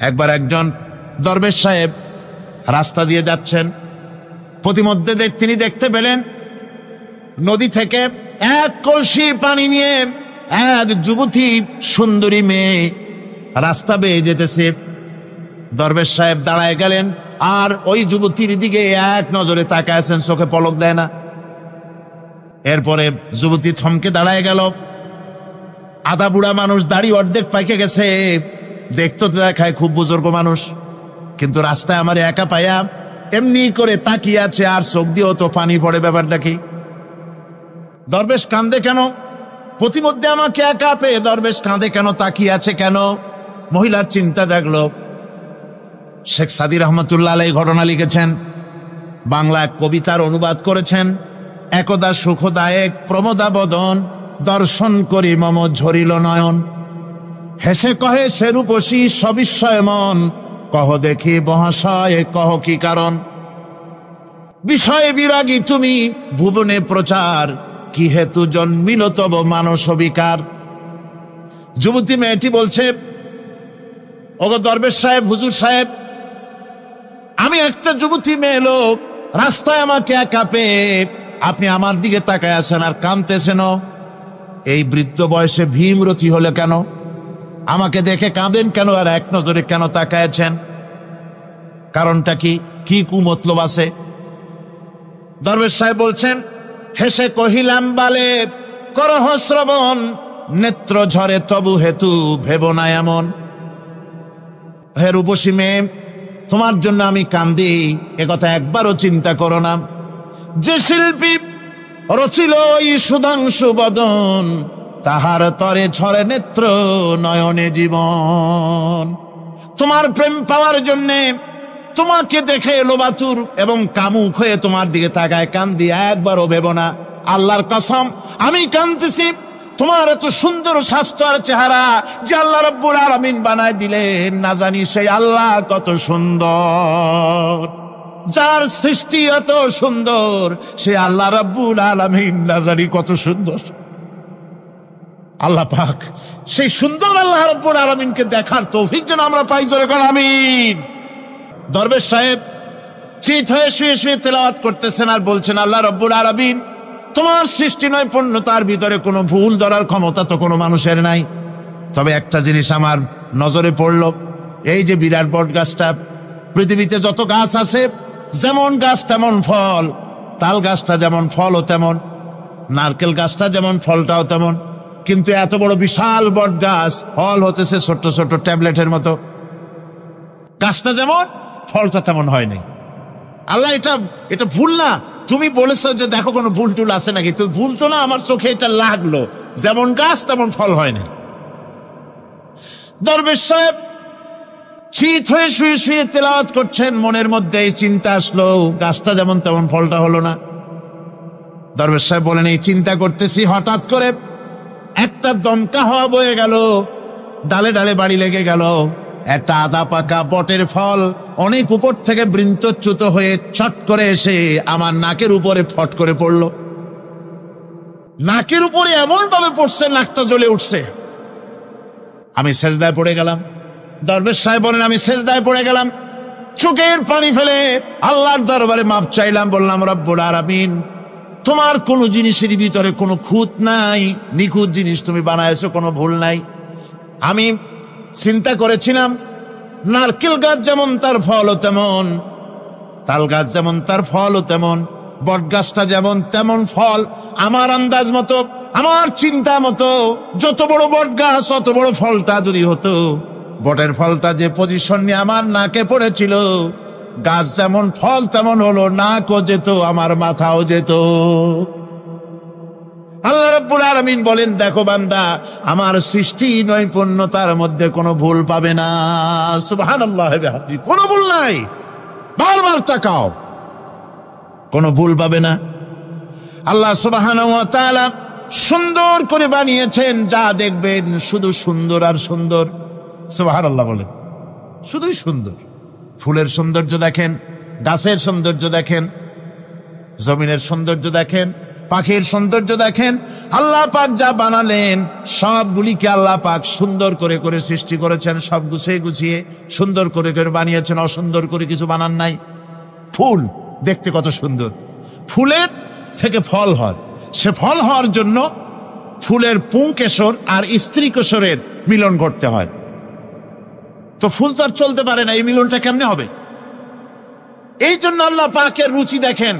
একবার একজন দরবেশ সাহেব রাস্তা দিয়ে যাচ্ছেন, প্রতিমধ্যে তিনি দেখতে পেলেন নদী থেকে এক কলসি পানি নিয়ে এক যুবতী সুন্দরী মেয়ে রাস্তা বেয়ে যেতেছে। দরবেশ সাহেব দাঁড়ায় গেলেন আর ওই যুবতীর দিকে এক নজরে তাকায় আছেন, চোখে পলক দেয় না। এরপরে যুবতী থমকে দাঁড়ায় গেল। আধা বুড়া মানুষ, দাড়ি অর্ধেক পাইকে গেছে, দেখতে তো দেখায় খুব বুজুর্গ মানুষ, কিন্তু রাস্তায় আমার একা পায়া এমনি করে তাকিয়ে আছে আর চোখ দিয়েও তো পানি পড়ে। ব্যাপারটা কি? দরবেশ কাঁদে কেন? প্রতিমধ্যে আমাকে একা পেয়ে দরবেশ কাঁদে কেন, তাকিয়ে আছে কেন? মহিলার চিন্তা জাগলো। শেখ সাদি রহমতুল্লাহ আলাইহি ঘটনা লিখেছেন, বাংলা এক কবিতার অনুবাদ করেছেন। একদা সুখদায়ক প্রমোদা বদন, দর্শন করি মম ঝরিল নয়ন। হেসে কহে সে রূপসী সবিস্ময় মন, কহ দেখি মহাশয় কহ কি কারণ। বিষয়ে বিরাগী তুমি ভুবনে প্রচার, কি হেতু জন্মিল তব মানস বিকার। যুবতী মেয়েটি বলছে, ওগো দরবেশ সাহেব, হুজুর সাহেব, আমি একটা যুবতী মেয়ে লোক, রাস্তায় আমাকে একা পেয়ে আপনি আমার দিকে তাকায় আছেন আর কাঁদতেছেন। এই বৃদ্ধ বয়সে ভীমরতি হলে কেন? আমাকে দেখে কাঁদেন কেন আর এক নজরে কেন তাকায়ছেন? কারণটা কি? কি কুমতলব আছে? দরবেশ সাহেব বলছেন, হেসে কহিলাম বালে করহ শ্রবণ, নেত্র ঝরে তবু হেতু ভেব না এমন। হে রূপসী মেয়ে, তোমার জন্য আমি কান্দি, একথা একবারও চিন্তা করো না। যে শিল্পী রচিল ওই সুধাংশু বদন, তাহার তরে ঝরে নেত্র নয়নে জীবন। তোমার প্রেম পাওয়ার জন্যে তোমাকে দেখে লোবাতুর এবং কামুক হয়ে তোমার দিকে তাকায় কান্দি, একবারও ভেব না। আল্লাহর কসম আমি কাঁদতেছি, তোমার এত সুন্দর স্বাস্থ্য আর চেহারা যে আল্লাহ রাব্বুল আলামিন বানায় দিলেন, না জানি সেই আল্লাহ কত সুন্দর। যার সৃষ্টি এত সুন্দর সে আল্লাহ রাব্বুল আলামিন না জানি কত সুন্দর। আল্লাহ পাক সেই সুন্দর আল্লাহ রাব্বুল আলামিনকে দেখার তৌফিক যেন আমরা পাই। জোরে কর আমিন। দরবেশ সাহেব চিত হয়ে শুয়ে শুয়ে তেলাওয়াত করতেছেন আর বলছেন, আল্লাহ রাব্বুল আলামিন, তোমার সৃষ্টি নৈপুণ্যতার ভিতরে কোনো ভুল ধরার ক্ষমতা তো কোনো মানুষের নাই। তবে একটা জিনিস আমার নজরে পড়ল, এই যে বিরাট বট গাছটা, পৃথিবীতে যত গাছ আছে যেমন গাছ তেমন ফল, তাল গাছটা যেমন ফলও তেমন, নারকেল গাছটা যেমন ফলটাও তেমন, কিন্তু এত বড় বিশাল বট গাছ ফল হতেছে ছোট্ট ছোট্ট ট্যাবলেটের মতো। গাছটা যেমন ফলটা তেমন হয় নাই। আল্লাহ এটা ভুল না? তুমি বলেছো যে দেখো কোনো ভুল টুল আছে নাকি? তো ভুল তো না, আমার চোখে এটা লাগলো, যেমন গাছ তেমন ফল হয় না। দরবেশ সাহেব চিত হয়ে শুয়ে শুয়ে তেলাওয়াত করছেন, মনের মধ্যে এই চিন্তা আসলো, গাছটা যেমন তেমন ফলটা হলো না। দরবেশ সাহেব বলেন, এই চিন্তা করতেছি, হঠাৎ করে একটা দমকা হাওয়া বয়ে গেল, ডালে ডালে বাড়ি লেগে গেল। একটা আদা পাকা বটের ফল অনেক উপর থেকে বৃন্তচ্যুত হয়ে চট করে এসে আমার নাকের উপরে ফট করে পড়ল। নাকের উপরে এমন ভাবে পড়ছে, নাকটা জ্বলে উঠছে। আমি সেজদায় পড়ে গেলাম। দরবেশ সাহেব বলেন, আমি সেজদায় পড়ে গেলাম, চোখের পানি ফেলে আল্লাহর দরবারে মাপ চাইলাম। বললাম, রব্বুল আলামিন, তোমার কোনো জিনিসের ভিতরে কোনো খুঁত নাই, নিখুঁত জিনিস তুমি বানাইছো, কোনো ভুল নাই। আমি চিন্তা করেছিলাম নারকেল গাছ যেমন তার ফলও তেমন, তাল গাছ যেমন তার ফলও তেমন, বট গাছটা যেমন তেমন ফল। আমার আন্দাজ মতো, আমার চিন্তা মতো, যত বড় বট গাছ অত বড় ফলটা যদি হতো, বটের ফলটা যে পজিশন নিয়ে আমার নাকে পড়েছিল, গাছ যেমন ফল তেমন হলো, নাকও যেত, আমার মাথাও যেত। আল্লাহ রাব্বুল আলামিন বলেন, দেখো বান্দা, আমার সৃষ্টি নৈপুণ্যতার মধ্যে কোনো ভুল পাবে না। সুবহানাল্লাহ, কোনো ভুল নাই। বারবার তাকাও, কোনো ভুল পাবে না। আল্লাহ সুবহানাহু ওয়া তাআলা সুন্দর করে বানিয়েছেন, যা দেখবেন শুধু সুন্দর আর সুন্দর। সুবহানাল্লাহ বলেন, শুধুই সুন্দর। ফুলের সৌন্দর্য দেখেন, গাছের সৌন্দর্য দেখেন, জমিনের সৌন্দর্য দেখেন, পাখির সৌন্দর্য দেখেন, আল্লাহ পাক যা বানালেন সবগুলিকে আল্লাহ পাক সুন্দর করে করে সৃষ্টি করেছেন, সব গুছিয়ে গুছিয়ে সুন্দর করে করে বানিয়েছেন, অসুন্দর করে কিছু বানান নাই। ফুল দেখতে কত সুন্দর, ফুলের থেকে ফল হয়, সে ফল হওয়ার জন্য ফুলের পুংকেশর আর স্ত্রী কেশরের মিলন ঘটতে হয়। তো ফুল তো আর চলতে পারে না, এই মিলনটা কেমনে হবে? এই জন্য আল্লাহ পাকের রুচি দেখেন,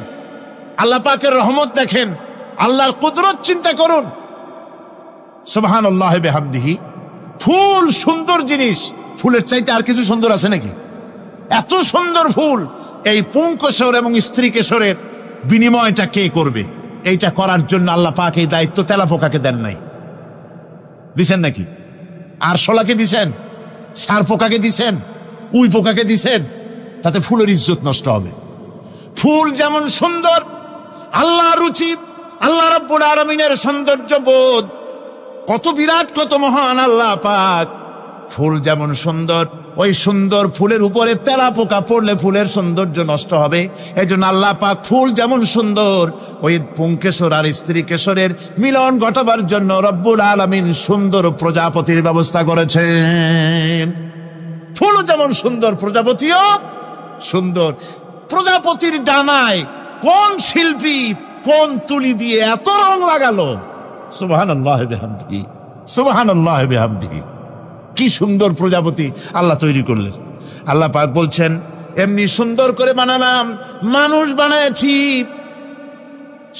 আল্লাহ পাকের রহমত দেখেন, আল্লাহর কুদরত চিন্তা করুন। সুবহানাল্লাহি বিহামদিহি। ফুল সুন্দর জিনিস, ফুলের চাইতে আর কিছু সুন্দর আছে নাকি? এত সুন্দর ফুল, এই পুংকেশর এবং স্ত্রী কেশরের বিনিময়টা কে করবে? এইটা করার জন্য আল্লাহ পাক এই দায়িত্ব তেলাপোকাকে দেন নাই, দিছেন নাকি? আর শোলাকে দিছেন, সার পোকাকে দিছেন, উই পোকাকে দিছেন, তাতে ফুলের ইজ্জত নষ্ট হবে। ফুল যেমন সুন্দর, আল্লাহ রুচি, আল্লাহ রাব্বুল আলামিনের সৌন্দর্য বোধ কত বিরাট, কত মহান আল্লাহ পাক। ফুল যেমন সুন্দর, ওই সুন্দর ফুলের উপরে তেলাপোকা পড়লে ফুলের সৌন্দর্য নষ্ট হবে। এই জন্য আল্লাহ পাক ফুল যেমন সুন্দর, ওই পুংকেশর আর স্ত্রী কেশরের মিলন ঘটাবার জন্য রব্বুল আলামিন সুন্দর প্রজাপতির ব্যবস্থা করেছেন। ফুল যেমন সুন্দর, প্রজাপতিও সুন্দর। প্রজাপতির ডানায় কোন শিল্পী কোন তুলি দিয়ে এত রং লাগালো! সুবহানাল্লাহি বিহামদিহি, সুবহানাল্লাহি বিহামদিহি। কি সুন্দর প্রজাপতি আল্লাহ তৈরি করলেন। আল্লাহ পাক বলছেন, এমনি সুন্দর করে বানালাম, মানুষ বানাইছি,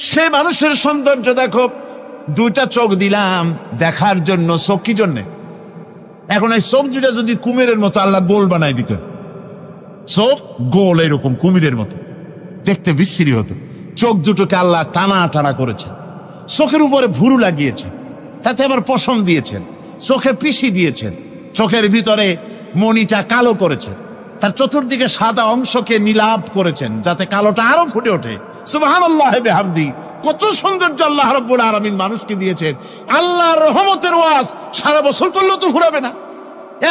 সে মানুষের সৌন্দর্য দেখো। দুইটা চোখ দিলাম দেখার জন্য। চোখ কি জন্যে? এখন এই চোখ দুটা যদি কুমিরের মতো আল্লাহ গোল বানাই দিতেন, চোখ গোল এরকম কুমিরের মতো দেখতে বিশ্রী হতো। চোখ দুটোকে আল্লাহ টানা টানা করেছেন, চোখের উপরে ভুরু লাগিয়েছেন, তাতে আবার পশম দিয়েছেন, চোখে পিসি দিয়েছেন, চোখের ভিতরে মণিটা কালো করেছেন, তার চতুর্দিকে সাদা অংশকে নীলাভ করেছেন যাতে কালোটা আরো ফুটে ওঠে। সুবহানাল্লাহি বিহামদি। কত সৌন্দর্য আল্লাহ রাব্বুল আলামিন মানুষকে দিয়েছেন। আল্লাহর রহমতের ওয়াজ সারা বছর করলেও তো ফুরাবে না,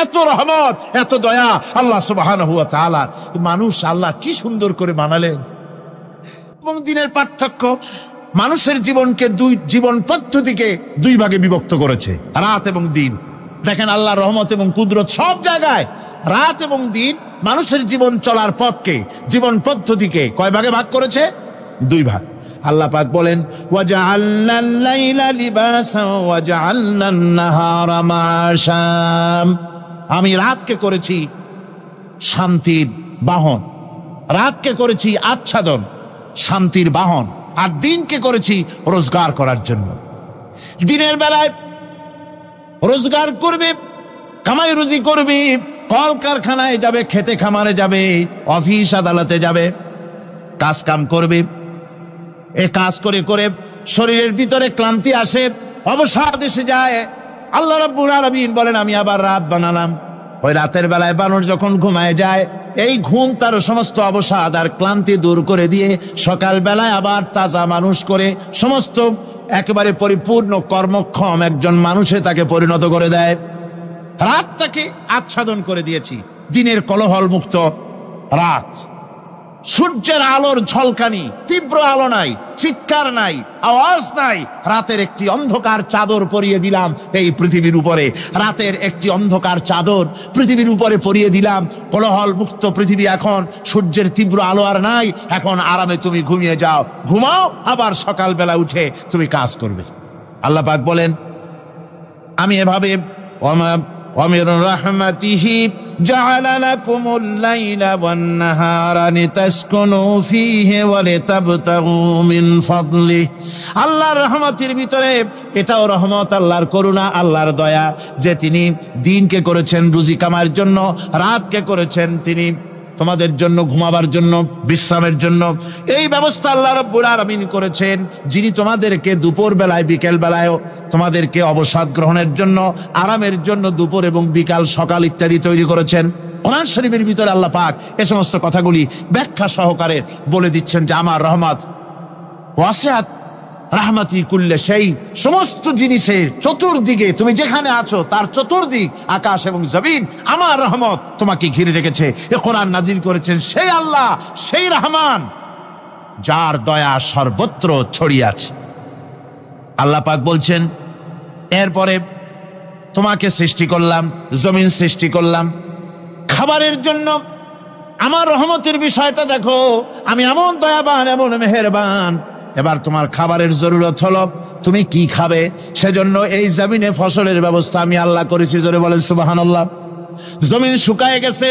এত রহমত, এত দয়া আল্লাহ সুবহানাহু ওয়া তাআলা। মানুষ আল্লাহ কি সুন্দর করে বানালেন। এবং দিনের পার্থক্য, মানুষের জীবনকে জীবন পদ্ধতিকে দুই ভাগে বিভক্ত করেছে, রাত এবং দিন। দেখেন আল্লাহর রহমত এবং কুদরত সব জায়গায়। রাত এবং দিন মানুষের জীবন চলার পথকে, জীবন পদ্ধতিকে কয় ভাগে ভাগ করেছে? দুই ভাগ। আল্লাহ পাক বলেন, ওয়াজআলনাল লাইলা লিবাসান ওয়াজআলনান নাহারা মাআশা। আমি রাতকে করেছি শান্তির বাহন, রাতকে করেছি আচ্ছাদন, শান্তির বাহন, আর দিনকে করেছি রোজগার করার জন্য। দিনের বেলায় রোজগার করবে, কামাই রুজি করবে, কল কারখানায় যাবে, খেতে খামারে যাবে, অফিস আদালতে যাবে, কাজ কাম করবে। এ কাজ করে করে শরীরের ভিতরে ক্লান্তি আসে, অবসাদ এসে যায়। আল্লাহ রাব্বুল আলামিন বলেন, আমি আবার রাত বানালাম। ওই রাতের বেলায় বানর যখন ঘুমায় যায়, এই ঘুম তার সমস্ত অবসাদ আর ক্লান্তি দূর করে দিয়ে সকাল বেলায় আবার তাজা মানুষ করে সমস্ত একেবারে পরিপূর্ণ কর্মক্ষম একজন মানুষে তাকে পরিণত করে দেয়। রাতটাকে আচ্ছাদন করে দিয়েছি, দিনের কোলাহল মুক্ত রাত। সূর্যের আলোর ঝলকানি, তীব্র আলো নাই, চিৎকার নাই, আওয়াজ নাই। রাতের একটি অন্ধকার চাদর পরিয়ে দিলাম এই পৃথিবীর উপরে, রাতের একটি অন্ধকার চাদর পৃথিবীর উপরে পরিয়ে দিলাম। কোলাহল মুক্ত পৃথিবী এখন, সূর্যের তীব্র আলো আর নাই। এখন আরামে তুমি ঘুমিয়ে যাও, ঘুমাও, আবার সকালবেলা উঠে তুমি কাজ করবে। আল্লাহ পাক বলেন, আমি এভাবে ومن رحمته جعل لكم الليل والنهار لتسكنوا فيه ولتبتغوا من فضله। আল্লাহর রহমতের ভিতরে এটাও রহমত, আল্লাহর করুণা, আল্লাহর দয়া যে তিনি দিনকে করেছেন রুজি কামার জন্য, রাতকে করেছেন তিনি তোমাদের জন্য ঘুমাবার জন্য, বিশ্রামের জন্য। এই ব্যবস্থা আল্লাহ রাব্বুল আলামিন করেছেন, যিনি তোমাদেরকে দুপুর বেলায়, বিকেল বেলায়ও তোমাদেরকে অবসাদ গ্রহণের জন্য, আরামের জন্য দুপুর এবং বিকাল, সকাল ইত্যাদি তৈরি করেছেন। কোরআন শরীফের ভিতরে আল্লাহ পাক এ সমস্ত কথাগুলি ব্যাখ্যা সহকারে বলে দিচ্ছেন যে আমার রহমত ওয়াসিআত রাহমাতি কুল্লে সেই, সমস্ত জিনিসে চতুর্দিকে তুমি যেখানে আছো তার চতুর্দিক, আকাশ এবং জমিন, আমার রহমত তোমাকে ঘিরে রেখেছে। এ কোরআন নাজিল করেছেন সেই আল্লাহ, সেই রহমান যার দয়া সর্বত্র ছড়িয়ে আছে। আল্লাহ পাক বলছেন, এরপরে তোমাকে সৃষ্টি করলাম, জমিন সৃষ্টি করলাম খাবারের জন্য। আমার রহমতের বিষয়টা দেখো, আমি এমন দয়াবান, এমন মেহেরবান। এবার তোমার খাবারের জরুরত হলো, তুমি কি খাবে? সেজন্য এই জমিনে ফসলের ব্যবস্থা আমি আল্লাহ করেছি। জোরে বলেন সুবহানাল্লাহ। জমিন শুকায় গেছে,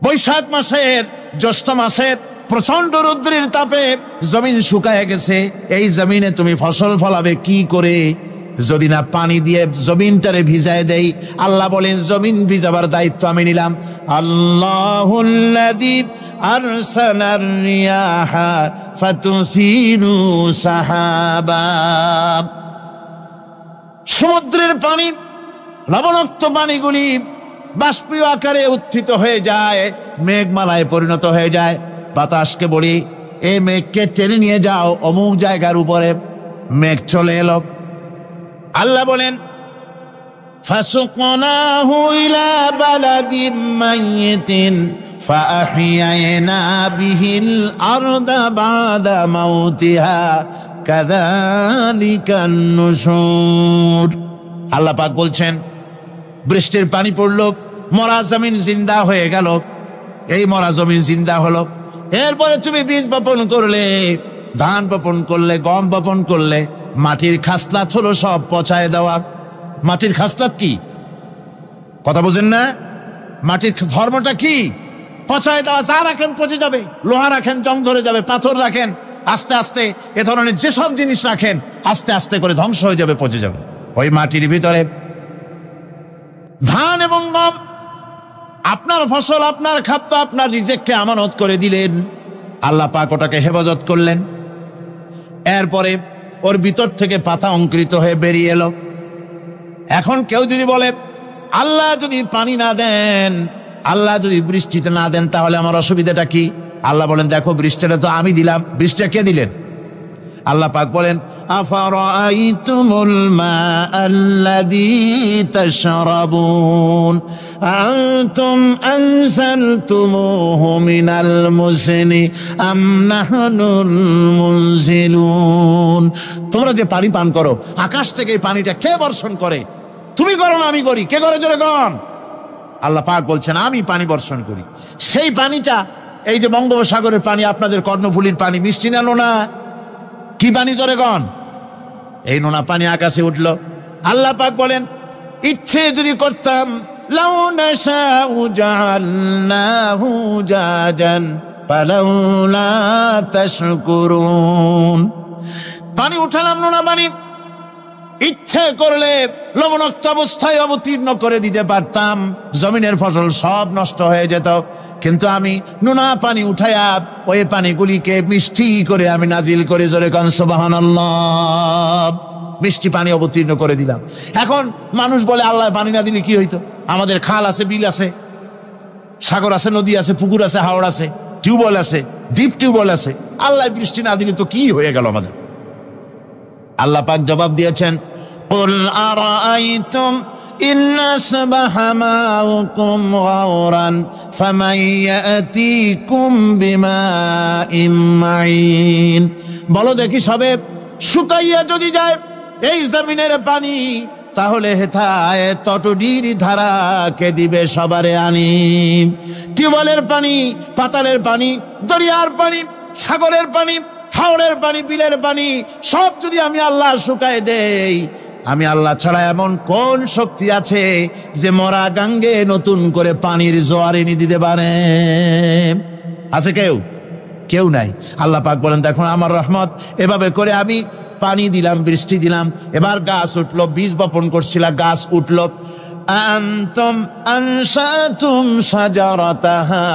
বৈশাখ মাসের, জ্যৈষ্ঠ মাসের প্রচন্ড রৌদ্রের তাপে জমিন শুকায় গেছে। এই জমিনে তুমি ফসল ফলাবে কি করে যদি না পানি দিয়ে জমিনটারে ভিজায় দেই? আল্লাহ বলেন, জমিন ভিজাবার দায়িত্ব আমি নিলাম। আল্লাহুল্লাযী আরসালার রিয়াহা ফাতুসিরু সাহাবা। সমুদ্রের পানি, লবণাক্ত পানিগুলি বাষ্পীয় আকারে উত্থিত হয়ে যায়, মেঘমালায় পরিণত হয়ে যায়। বাতাসকে বলি, এই মেঘকে টেনে নিয়ে যাও অমুক জায়গার উপরে। মেঘ চলে এলো। আল্লাহ বলেন, ফাসুকনাহু ইলা বালাদিম মাইয়িতিন ফাআহইয়ানা বিহিল আরদা বাদা মাউতিহা কাযালিকান নুশুর। আল্লাহ পাক বলছেন, বৃষ্টির পানি পড়লো, মরা জমিন জিন্দা হয়ে গেল। এই মরা জমিন জিন্দা হলো। এরপরে তুমি বীজ বপন করলে, ধান বপন করলে, গম বপন করলে, মাটির খাসলাত হলো সব পচায় দেওয়া। মাটির খাসলাত কি? কথা বুঝেন না? মাটির ধর্মটা কি? পচায় দেওয়া। যা রাখেন পচে যাবে, লোহা রাখেন জং ধরে যাবে, পাথর রাখেন আস্তে আস্তে, এ ধরনের যেসব জিনিস রাখেন আস্তে আস্তে করে ধ্বংস হয়ে যাবে, পচে যাবে। ওই মাটির ভিতরে ধান এবং গম, আপনার ফসল, আপনার খাদ্য, আপনার রিজেককে আমানত করে দিলেন। আল্লাহ পাক ওটাকে হেফাজত করলেন। এরপরে ওর ভিতর থেকে পাতা অঙ্কুরিত হয়ে বেরিয়ে এলো। এখন কেউ যদি বলে, আল্লাহ যদি পানি না দেন, আল্লাহ যদি বৃষ্টিটা না দেন, তাহলে আমার অসুবিধাটা কি? আল্লাহ বলেন, দেখো বৃষ্টিটা তো আমি দিলাম। বৃষ্টিটা কে দিলেন? আল্লাহ পাক বলেন, আফারাআইতুমুল মাআল্লাযী তাশরাবুন আনতুম আনজালতুমুহু মিনাল মুজনি আম নাহনুল মুনজিলুন। তোমরা যে পানি পান করো, আকাশ থেকে এই পানিটা কে বর্ষণ করে? তুমি করো না আমি করি? কে করে? জোরে কন। আল্লাহ পাক বলছেন, আমি পানি বর্ষণ করি। সেই পানিটা, এই যে বঙ্গোপসাগরের পানি, আপনাদের কর্ণফুলীর পানি, মিষ্টি না নোনা? কি পানি? জোরে কন। এই নোনা পানি আকাশে উঠলো। আল্লাহ পাক বলেন, ইচ্ছে যদি করতাম, লাউ নাশাউ জাআলনাহু জাজান ফালাউলা তাশকুরুন। পানি উঠালাম, নোনা পানি, ইচ্ছে করলে লবণাক্ত অবস্থায় অবতীর্ণ করে দিতে পারতাম, জমিনের ফসল সব নষ্ট হয়ে যেত। কিন্তু আমি নোনা পানি উঠায়া ওই পানিগুলিকে মিষ্টি করে আমি নাজিল করে, জোরে কান সুবহানাল্লাহ, মিষ্টি পানি অবতীর্ণ করে দিলাম। এখন মানুষ বলে, আল্লাহ পানি না দিলে কি হইতো? আমাদের খাল আছে, বিল আছে, সাগর আছে, নদী আছে, পুকুর আছে, হাওড় আছে, টিউবওয়েল আছে, ডিপ টিউবওয়েল আছে। আল্লাহ বৃষ্টি না দিলে তো কি হয়ে গেল আমাদের? আল্লাহ পাক জবাব দিয়েছেন, কুল আরাআইতুম ইন আসবাহা মাউকুম গাওরান ফামান ইয়াতিকুম বিমাইন মাইন। বলো দেখি, সবে শুকাইয়া যদি যায় এই জমিনের পানি, তাহলে হেথায় তটডির ধারা কে দিবে সবারে আনি? টিউবওয়েলের পানি, পাতালের পানি, দরিয়ার পানি, সাগরের পানি, হাওড়ের পানি, বিলের পানি, সব যদি আমি আল্লাহ শুকায় দেই, আমি আল্লাহ ছাড়া এমন কোন শক্তি আছে যে মরা গাঙ্গে নতুন করে পানির জোয়ার এনে দিতে পারে? আছে কেউ? কেউ নাই। আল্লাহ পাক বলেন, দেখো আমার রহমত, এভাবে করে আমি পানি দিলাম, বৃষ্টি দিলাম, এবার গাছ উঠলো। বীজ বপন করছিলা, গাছ উঠলো। আনতুম আনশাতুম শাজারাতাহা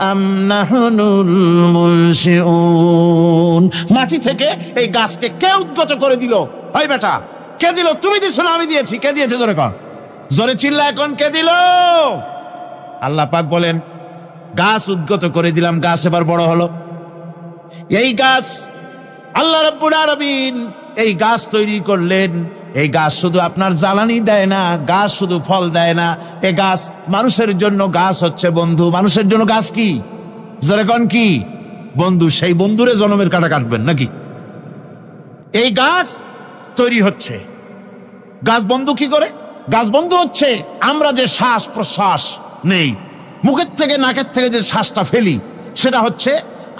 আম নাহনুল মুনশিউন। মাটি থেকে এই গাছকে কে উদ্গত করে দিল? ওই বেটা, কে দিল? তুমি দিছো না আমি দিয়েছি? কে দিয়েছে? জোরে কর, জোরে চিল্লা এখন, কে দিল? আল্লাহ পাক বলেন, গাছ উদ্গত করে দিলাম, গাছ এবার বড় হলো। এই গাছ আল্লাহ রাব্বুল আলামিন এই গাছ তৈরি করলেন। এই গাছ শুধু আপনার জ্বালানি দেয় না, গাছ শুধু ফল দেয় না, এই গাছ মানুষের জন্য, গাছ হচ্ছে বন্ধু। মানুষের জন্য গাছ কি? জোরে কোন কি? বন্ধু। সেই বন্ধুরে জনমের কাটা কাটবেন নাকি? এই গাছ তৈরি হচ্ছে। গাছ বন্ধ কি করে? গাছ বন্ধ হচ্ছে আমরা যে শ্বাস প্রশ্বাস নেই, মুখের থেকে নাকের থেকে যে শ্বাসটা ফেলি, সেটা হচ্ছে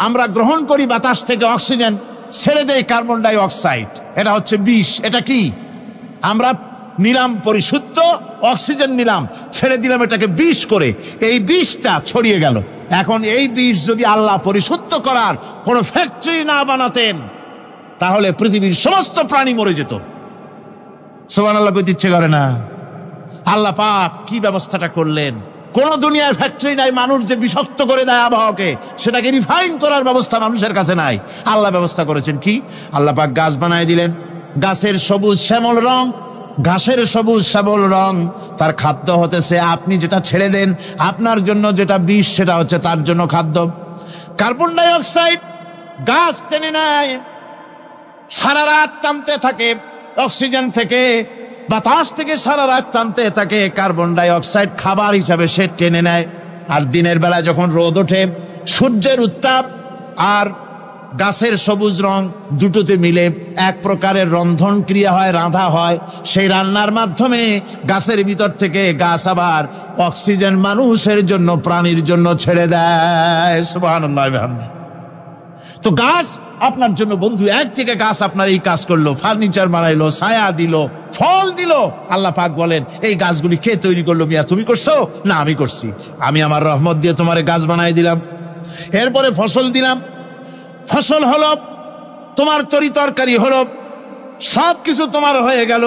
আমরা গ্রহণ করি বাতাস থেকে অক্সিজেন, ছেড়ে দেয় কার্বন ডাই অক্সাইড। এটা হচ্ছে বিষ। এটা কি? আমরা নিলাম পরিশুদ্ধ অক্সিজেন, নিলাম, ছেড়ে দিলাম এটাকে বিষ করে, এই বিষটা ছড়িয়ে গেল। এখন এই বিষ যদি আল্লাহ পরিশুদ্ধ করার কোনো ফ্যাক্টরি না বানাতেন, তাহলে পৃথিবীর সমস্ত প্রাণী মরে যেত। সুবহানাল্লাহ কইতে ইচ্ছে করে না? আল্লাহ পাক কি ব্যবস্থাটা করলেন! কোন দুনিয়ায় ফ্যাক্টরি নাই, মানুষ যে বিষাক্ত করে দেয় আবহাওয়াকে, সেটাকে রিফাইন করার ব্যবস্থা মানুষের কাছে নাই। আল্লাহ ব্যবস্থা করেছেন কি? আল্লাহ পাক গাছ বানায় দিলেন, গাছের সবুজ শ্যামল রং, ঘাসের সবুজ শ্যামল রং তার খাদ্য হতেছে। আপনি যেটা ছেড়ে দেন, আপনার জন্য যেটা বিষ, সেটা হচ্ছে তার জন্য খাদ্য। কার্বন ডাই অক্সাইড গাছ টেনে নেয়, সারা রাত টানতে থাকে অক্সিজেন থেকে, বাতাস থেকে সারা রাত টানতে থাকে। কার্বন ডাই অক্সাইড খাবার হিসাবে সে টেনে নেয়। আর দিনের বেলা যখন রোদ ওঠে, সূর্যের উত্তাপ আর গাছের সবুজ রং দুটোতে মিলে এক প্রকারের রন্ধন ক্রিয়া হয়, রাঁধা হয়। সেই রান্নার মাধ্যমে গাছের ভিতর থেকে গাছ আবার অক্সিজেন মানুষের জন্য, প্রাণীর জন্য ছেড়ে দেয়। সুবহানাল্লাহ। তো গাছ আপনার জন্য বন্ধু। একদিকে গাছ আপনার এই কাজ করলো, ফার্নিচার বানাইলো, ছায়া দিল, ফল দিল। আল্লাহ পাক বলেন, এই গাছগুলি কে তৈরি করলো? মিয়া তুমি করছো? না, আমি করছি। আমি আমার রহমত দিয়ে তোমার গাছ বানাই দিলাম। এরপরে ফসল দিলাম, ফসল হলো, তোমার তরি তরকারি হলো, সবকিছু তোমার হয়ে গেল।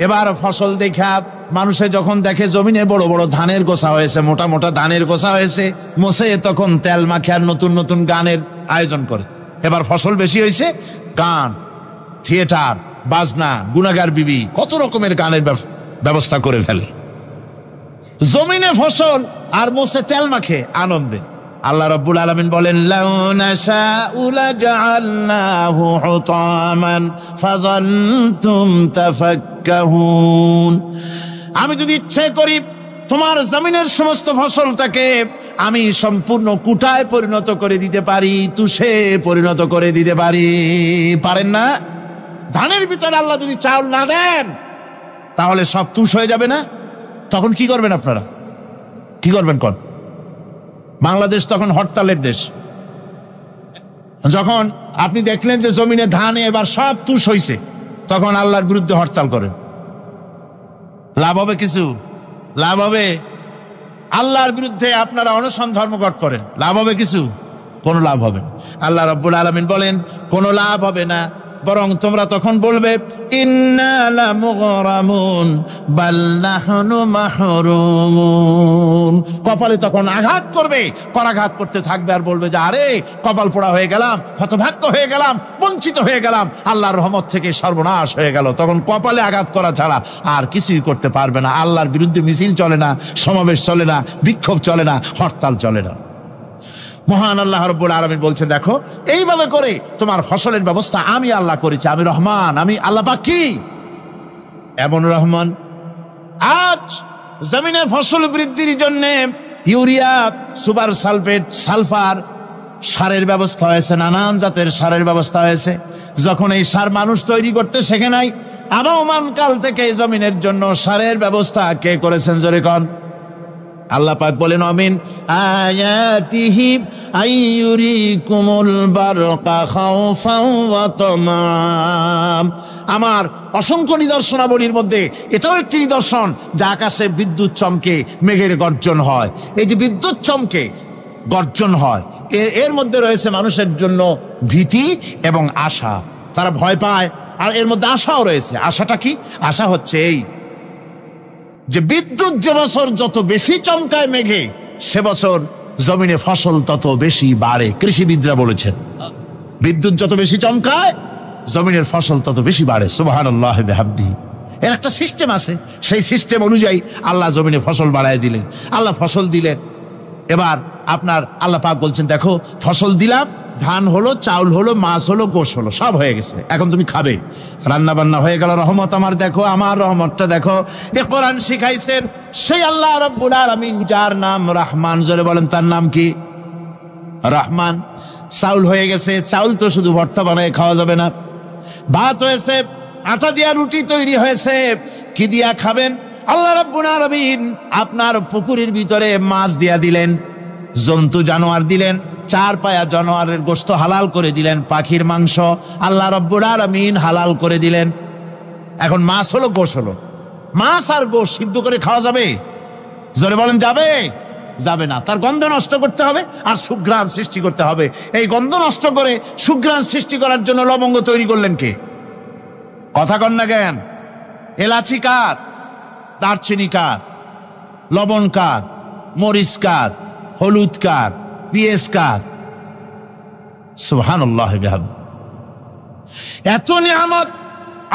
এবার ফসল দেখা মানুষে যখন দেখে জমিনে বড় বড় ধানের গোছা হয়েছে, মোটা মোটা ধানের গোছা হয়েছে, মোছে তখন তেল মাখে আর নতুন নতুন গানের আয়োজন করে। এবার ফসল বেশি হয়েছে, গান, থিয়েটার, বাজনা, গুনাগার বিবি, কত রকমের গানের ব্যবস্থা করে ফেলে। জমিনে ফসল আর মোছে তেল মাখে আনন্দে। আল্লাহ রাব্বুল আলামিন বলেন, লাউ নাশাউ লাজআলনাহু হুতামান ফাযালতুম তাফাক্কাহুন। আমি যদি ইচ্ছে করি তোমার জমিনের সমস্ত ফসলটাকে আমি সম্পূর্ণ কুটায় পরিণত করে দিতে পারি, তুষে পরিণত করে দিতে পারি। পারেন না? ধানের ভিতরে আল্লাহ যদি চাউল না দেন, তাহলে সব তুষ হয়ে যাবে না? তখন কি করবেন আপনারা? কি করবেন? কোন বাংলাদেশ তখন হরতালের দেশ। যখন আপনি দেখলেন যে জমিনে ধানে এবার সব তুষ হইছে, তখন আল্লাহর বিরুদ্ধে হরতাল করেন। লাভ হবে কিছু? লাভ হবে? আল্লাহর বিরুদ্ধে আপনারা অনশন ধর্মঘট করেন, লাভ হবে কিছু? কোনো লাভ হবে না। আল্লাহ রাব্বুল আলামিন বলেন, কোনো লাভ হবে না, বরং তোমরা তখন বলবে, ইন্না লামুগরামুন বাল নাহনু মাহরুমুন। কপালে তখন আঘাত করবে, করাঘাত করতে থাকবে আর বলবে যে আরে কপাল পোড়া হয়ে গেলাম, হতভাগ্য হয়ে গেলাম, বঞ্চিত হয়ে গেলাম, আল্লাহর রহমত থেকে সর্বনাশ হয়ে গেল। তখন কপালে আঘাত করা ছাড়া আর কিছুই করতে পারবে না। আল্লাহর বিরুদ্ধে মিছিল চলে না, সমাবেশ চলে না, বিক্ষোভ চলে না, হরতাল চলে না। মহান আল্লাহ রাব্বুল আলামিন বলছে, দেখো এইভাবে করে তোমার ফসলের ব্যবস্থা আমি আল্লাহ করেছি। আমি রহমান, আমি আল্লাহ পাক। কি এমন রহমান! আজ জমিনে ফসল বৃদ্ধির জন্য ইউরিয়া, সুপার সালফেট, সালফার সারের ব্যবস্থা হয়েছে, নানান জাতের সারের ব্যবস্থা হয়েছে। যখন এই সার মানুষ তৈরি করতে শেখে নাই, আবহমান কাল থেকে জমিনের জন্য সারের ব্যবস্থা কে করেছেন? জোরে কোন। আল্লাহ পাক বলেন, আমিন আয়াতিহি আইয়ুরিকুমুল বারকা খাউফাও ওয়া তামাম। আমার অসংখ্য নিদর্শনাবলীর মধ্যে এটাও একটি নিদর্শন, যে আকাশে বিদ্যুৎ চমকে মেঘের গর্জন হয়। এই যে বিদ্যুৎ চমকে গর্জন হয়, এর মধ্যে রয়েছে মানুষের জন্য ভীতি এবং আশা। তারা ভয় পায়, আর এর মধ্যে আশাও রয়েছে। আশাটা কি? আশা হচ্ছে এই যে বিদ্যুৎ যে বছর যত বেশি চমকায় মেঘে, সে বছর জমিনে ফসল তত বেশি বাড়ে। কৃষিবিদরা বলেছেন, বিদ্যুৎ যত বেশি চমকায় জমিনের ফসল তত বেশি বাড়ে। সুবহানাল্লাহ বিহামদিহি। এর একটা সিস্টেম আছে, সেই সিস্টেম অনুযায়ী আল্লাহ জমিনে ফসল বাড়ায় দিলেন। আল্লাহ ফসল দিলেন। এবার আপনার আল্লাহ পাক বলছেন, দেখো ফসল দিলাম, ধান হলো, চাউল হলো, মাছ হলো, গোশ হলো, সব হয়ে গেছে, এখন তুমি খাবে। রান্না বান্না হয়ে গেল। রহমত আমার দেখো, আমার রহমতটা দেখো। এ কোরআন শিখাইছেন সেই আল্লাহ রাব্বুল আলামিন, যার নাম রহমান। জোরে বলেন, তার নাম কি? রহমান। চাউল হয়ে গেছে, চাউল তো শুধু ভর্তা বানায় খাওয়া যাবে না, ভাত হয়েছে, আটা দিয়া রুটি তৈরি হয়েছে, কি দিয়া খাবেন? আল্লাহ রাব্বুল আলামিন আপনার পুকুরের ভিতরে মাছ দিয়া দিলেন, জন্তু জানোয়ার দিলেন, চার পায়া জানোয়ারের গোশত হালাল করে দিলেন, পাখির মাংস আল্লাহ রাব্বুল আলামিন হালাল করে দিলেন। এখন মাছ হলো, গোশ হলো, মাছ আর গোশ সিদ্ধ করে খাওয়া যাবে? জোরে বলেন, যাবে? যাবে না। তার গন্ধ নষ্ট করতে হবে আর সুঘ্রাণ সৃষ্টি করতে হবে। এই গন্ধ নষ্ট করে সুঘ্রাণ সৃষ্টি করার জন্য লবঙ্গ তৈরি করলেন কে? কথা কন না কেন? এলাচি কার? দারচিনি কার? লবণ কার? মরিচ কার? হলুদ কার? পেঁয়াজ কার? সুবহানাল্লাহ। এত নিয়ামত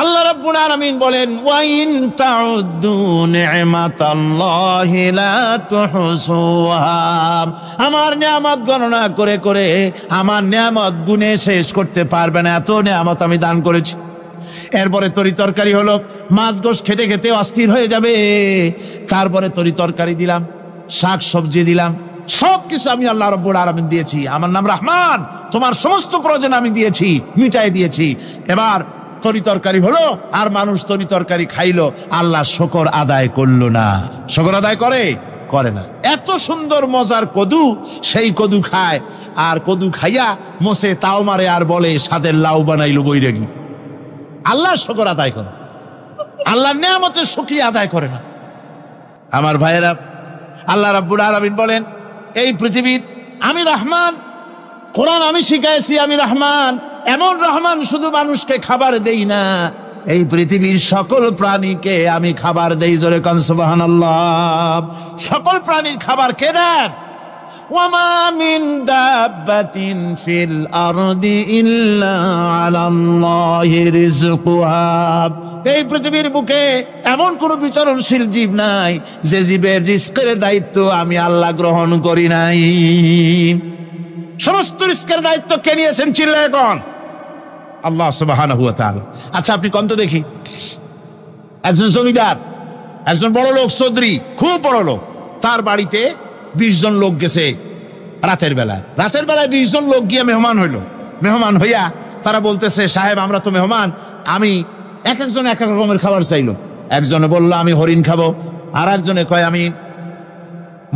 আল্লাহ রাব্বুল আলামিন বলেন, ওয়া ইন তাউদ্দু নি'মাতাল্লাহি লা তুহসুহা। আমার নিয়ামত গণনা করে করে আমার নিয়ামত গুণে শেষ করতে পারবে না, এত নিয়ামত আমি দান করেছি। এরপরে তরি তরকারি হলো, মাছ গোশ খেতে খেতে অস্থির হয়ে যাবে। তারপরে তরি তরকারি দিলাম, শাক সবজি দিলাম, সবকিছু আমি আল্লাহ রাব্বুল আলামিন দিয়েছি। আমার নাম রহমান, তোমার সমস্ত প্রয়োজন আমি দিয়েছি, মিটাই দিয়েছি। এবার তরি তরকারি হলো আর মানুষ তরি তরকারি খাইলো, আল্লাহ শুকর আদায় করলো না। শুকর আদায় করে? করে না। এত সুন্দর মজার কদু, সেই কদু খায়, আর কদু খাইয়া মোসে তাও মারে আর বলে স্বাদের লাউ বানাইলো বৈরাগী। আল্লাহ শুকর আদায় করে, আল্লাহর নিয়ামতের শুকরিয়া আদায় করে না। আমার ভাইয়েরা, আল্লাহ রাব্বুল আলামিন বলেন, এই পৃথিবীর আমি রহমান, কোরআন আমি শিখাইছি আমি রহমান। এমন রহমান শুধু মানুষকে খাবার দেই না, এই পৃথিবীর সকল প্রাণীকে আমি খাবার দেই। জোরে কান সুবহানাল্লাহ। সকল প্রাণীর খাবার কে দেন? ওয়ামা মিন দাব্বাতিন ফিল আরদি ইল্লা আলাল্লাহি রিজকুহা। এই পৃথিবীর বুকে এমন কোন বিচরণশীল জীব নাই যে জীবের রিজকের দায়িত্ব আমি আল্লাহ গ্রহণ করি নাই। সমস্ত রিজকের দায়িত্ব কে নিয়েছেন? চিল্লায় কোন? আল্লাহ সুবহানাহু ওয়া তাআলা। আচ্ছা আপনি কোন তো দেখি, একজন জমিদার, একজন বড় লোক, চৌধুরী, খুব বড় লোক, তার বাড়িতে 20 জন লোক গেছে রাতের বেলায়। রাতের বেলায় 20 জন লোক গিয়ে মেহমান হইল। মেহমান হইয়া তারা বলতেছে, সাহেব আমরা তো মেহমান, আমি এক একজন এক এক রকমের খাবার চাইলো। একজনে বললো আমি হরিণ খাবো, আর একজনে কয় আমি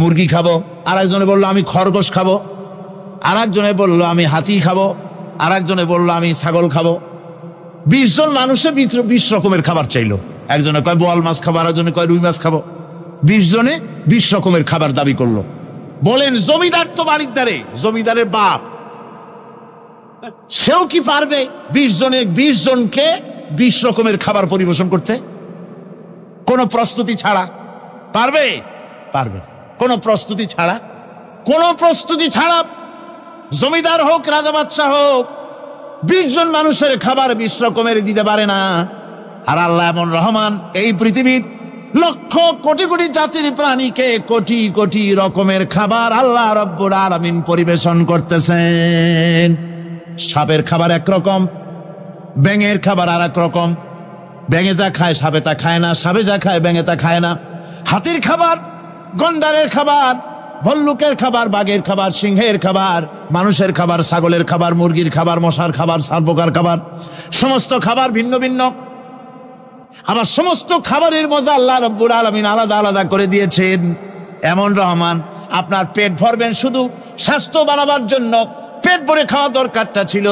মুরগি খাবো, আর একজনে বললো আমি খরগোশ খাবো, আর একজনে বললো আমি হাতি খাবো, আর একজনে বললো আমি ছাগল খাবো। 20 জন মানুষে 20 রকমের খাবার চাইলো। একজনে কয় বোয়াল মাছ খাবো, আর একজনে কয় রুই মাছ খাবো। 20 জনে 20 রকমের খাবার দাবি করলো। বলেন জমিদার তো বাড়ির ধারে, জমিদারের বাপ, সেও কি পারবে 20 জনকে 20 রকমের খাবার পরিবেশন করতে? কোন প্রস্তুতি ছাড়া পারবে? পারবে না। কোন প্রস্তুতি ছাড়া, কোন প্রস্তুতি ছাড়া জমিদার হোক রাজা বাদশাহ হোক 20 জন মানুষের খাবার 20 রকমের দিতে পারে না। আর আল্লাহ এমন রহমান, এই পৃথিবীর লক্ষ কোটি কোটি জাতির প্রাণীকে কোটি কোটি রকমের খাবার আল্লাহ রাব্বুল আলামিন পরিবেশন করতেছেন। সাপের খাবার একরকম, ব্যাঙের খাবার আর এক রকম। ব্যাঙে যা খায় সাপে তা খায় না, সাপে যা খায় ব্যাঙে তা খায় না। হাতির খাবার, গন্ডারের খাবার, ভল্লুকের খাবার, বাঘের খাবার, সিংহের খাবার, মানুষের খাবার, ছাগলের খাবার, মুরগির খাবার, মশার খাবার, সারপোকার খাবার, সমস্ত খাবার ভিন্ন ভিন্ন। আবার সমস্ত খাবারের মজা আল্লাহ রাব্বুল আলামিন আলাদা আলাদা করে দিয়েছেন। এমন রহমান, আপনার পেট ভরবেন শুধু স্বাস্থ্য বানাবার জন্য, পেট ভরে খাওয়া দরকারটা ছিল।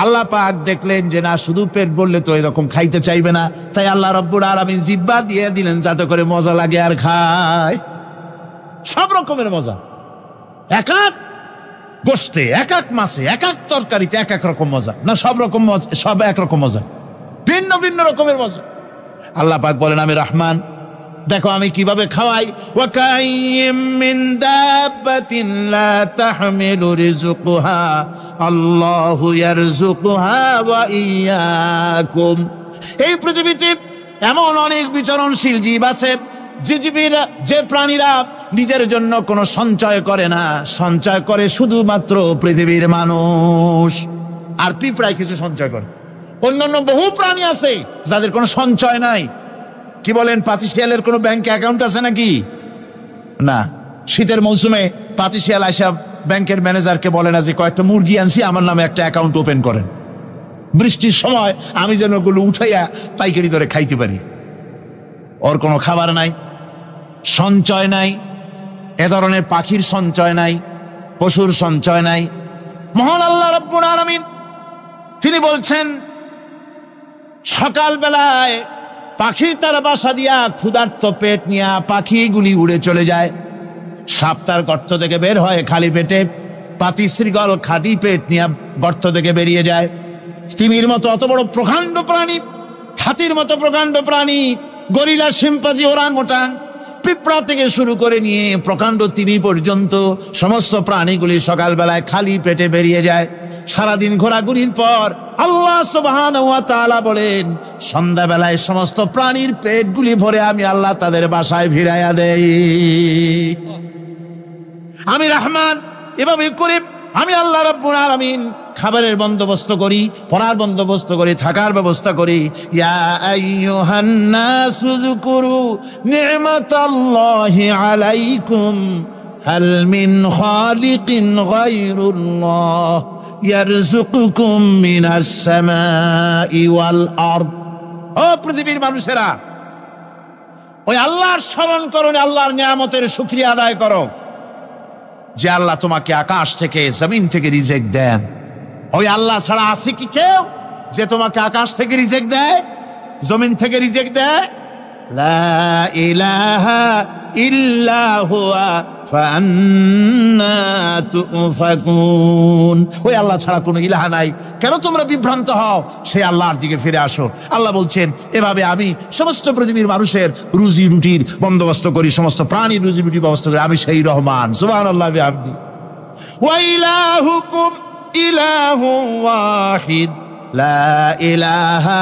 আল্লাহ পাক দেখলেন যে না, শুধু পেট ভরলে তো এরকম খাইতে চাইবে না, তাই আল্লাহ রাব্বুল আলামিন জিহ্বা দিয়ে দিলেন যাতে করে মজা লাগে আর খায়। সব রকমের মজা, এক এক গোশতে, এক এক মাছে, এক এক তরকারিতে এক এক রকম মজা না, সব রকম মজা, সব একরকম মজা, ভিন্ন ভিন্ন রকমের মজা। আল্লাহ পাক বলেন আমি রহমান, দেখো আমি কিভাবে খাওয়াই। ওয়া কাইয়্যিম মিন দাব্বাতিন লা তাহমিলু রিজকুহা আল্লাহু ইয়ারযুকুহা ওয়া ইয়্যাকুম। এই পৃথিবীতে এমন অনেক বিচরণশীল জীব আছে যে জীবীরা, যে প্রাণীরা নিজের জন্য কোনো সঞ্চয় করে না, সঞ্চয় করে শুধুমাত্র পৃথিবীর মানুষ। আর পিঁপড়ায় কিছু সঞ্চয় করে। অন্যান্য বহু প্রাণী আছে যাদের কোনো সঞ্চয় নাই। কি বলেন, পাতিশিয়ালের কোনো ব্যাংকে অ্যাকাউন্ট আছে নাকি? না। শীতের মৌসুমে পাতিশিয়াল আইসা ব্যাংকের ম্যানেজারকে বলে না যে কয়েকটা মুরগি আনছি, আমার নামে একটা অ্যাকাউন্ট ওপেন করেন। বৃষ্টির সময় আমি যেন ওগুলো উঠাইয়া পাইকারি দরে খাইতে পারি। ওর কোনো খাবার নাই, সঞ্চয় নাই, এ ধরনের পাখির সঞ্চয় নাই, পশুর সঞ্চয় নাই। মহান আল্লাহ রাব্বুল আলামিন তিনি বলছেন, সকাল বেলায় পাখি তার বাসা দিয়া ক্ষুধার্ত পেট নিয়ে পাখিগুলি উড়ে চলে যায়। সাপ তার গর্ত থেকে বের হয় খালি পেটে, পাতি শৃগল খালি পেট নিয়ে গর্ত থেকে বেরিয়ে যায়। তিমির মতো অত বড় প্রকাণ্ড প্রাণী, হাতির মতো প্রকাণ্ড প্রাণী, গরিলা, শিম্পাঞ্জি, ওরাংওটাং, পিঁপড়া থেকে শুরু করে নিয়ে প্রকাণ্ড তিমি পর্যন্ত সমস্ত প্রাণীগুলি সকালবেলায় খালি পেটে বেরিয়ে যায়। সারাদিন ঘোরাঘুরির পর আল্লাহ সুবহানাহু ওয়া তাআলা বলেন, সন্ধ্যাবেলায় সমস্ত প্রাণীর পেটগুলি ভরে আমি আল্লাহ তাদের বাসায় ফিরাইয়া দেই। আমি রহমান, এভাবে করে আমি আল্লাহ রাব্বুল আলামিন খাবারের বন্দোবস্ত করি, পড়ার বন্দোবস্ত করি, থাকার ব্যবস্থা করি। ইয়া আইয়ুহান নাসু যকুরু নি'মাতাল্লাহি আলাইকুম হাল মিন খালিকিন গায়রুল্লাহ ইয়ারযুকুকুম মিনাস সামাই ওয়াল আরদ। ও পৃথিবীর মানুষেরা, ওই আল্লাহর স্মরণ করো, আল্লাহর নিয়ামতের শুকরিয়া আদায় করো যে আল্লাহ তোমাকে আকাশ থেকে জমিন থেকে রিজিক দেন। ওই আল্লাহ ছাড়া আছে কি কেউ যে তোমাকে আকাশ থেকে রিজিক দেয়, জমিন থেকে রিজিক দেয়? লা ইলাহা ইল্লা হুয়া ফান্না তুফাকুন। ওই আল্লাহ ছাড়া কোনো ইলাহা নাই, কেন তোমরা বিভ্রান্ত হও? সেই আল্লাহর দিকে ফিরে আসো। আল্লাহ বলছেন, এভাবে আমি সমস্ত পৃথিবীর মানুষের রুজি রুটির বন্দোবস্ত করি, সমস্ত প্রাণীর রুজি রুটির ব্যবস্থা করি, আমি সেই রহমান। সুবহানাল্লাহ বিহামদিহি। ওয়া ইলাহুকুম ইলাহুন ওয়াহিদ লা ইলাহা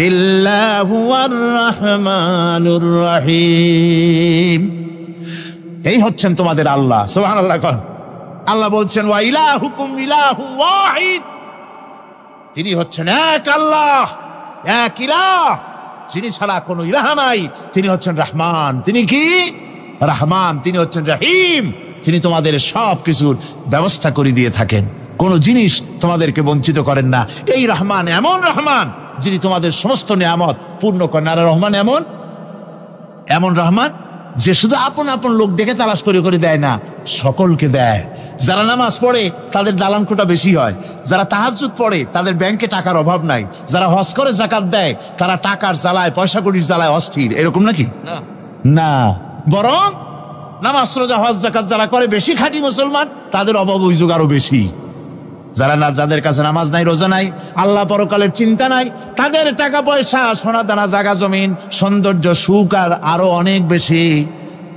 ইল্লা হুয়ার রহমানুর রহিম। এই হচ্ছেন তোমাদের আল্লাহ। সুবহানাল্লাহ। আল্লাহ বলছেন, ওয়া ইলাহুকুম ইলাহুন ওয়াহিদ, তিনি হচ্ছেন এক আল্লাহ, এক ইলাহ, যিনি ছাড়া কোনো ইলাহা নাই। তিনি হচ্ছেন রহমান। তিনি কি? রহমান। তিনি হচ্ছেন রহিম। তিনি তোমাদের সব কিছুর ব্যবস্থা করে দিয়ে থাকেন, কোনো জিনিস তোমাদেরকে বঞ্চিত করেন না। এই রহমান এমন রহমান যিনি তোমাদের সমস্ত নিয়ামত পূর্ণ করেন। আর রহমান এমন রহমান যে শুধু আপন আপন লোক দেখে তালাশ করে করে দেয় না, সকলকে দেয়। যারা নামাজ পড়ে তাদের দালান কোটা বেশি হয়, যারা তাহাজ্জুদ পড়ে তাদের ব্যাংকে টাকার অভাব নাই, যারা হজ করে যাকাত দেয় তারা টাকার জ্বালায়, পয়সা কড়ির জ্বালায় অস্থির। এরকম নাকি? না, বরং নামাজ রোজা হজ যাকাত যারা করে, বেশি খাঁটি মুসলমান, তাদের অভাব অভিযোগ আরো বেশি। যাদের কাছে নামাজ নাই, রোজা নাই, আল্লাহ পরকালের চিন্তা নাই, তাদের টাকা পয়সা, সোনা দানা, জায়গা জমিন, সৌন্দর্য, সুখ আর আরো অনেক বেশি।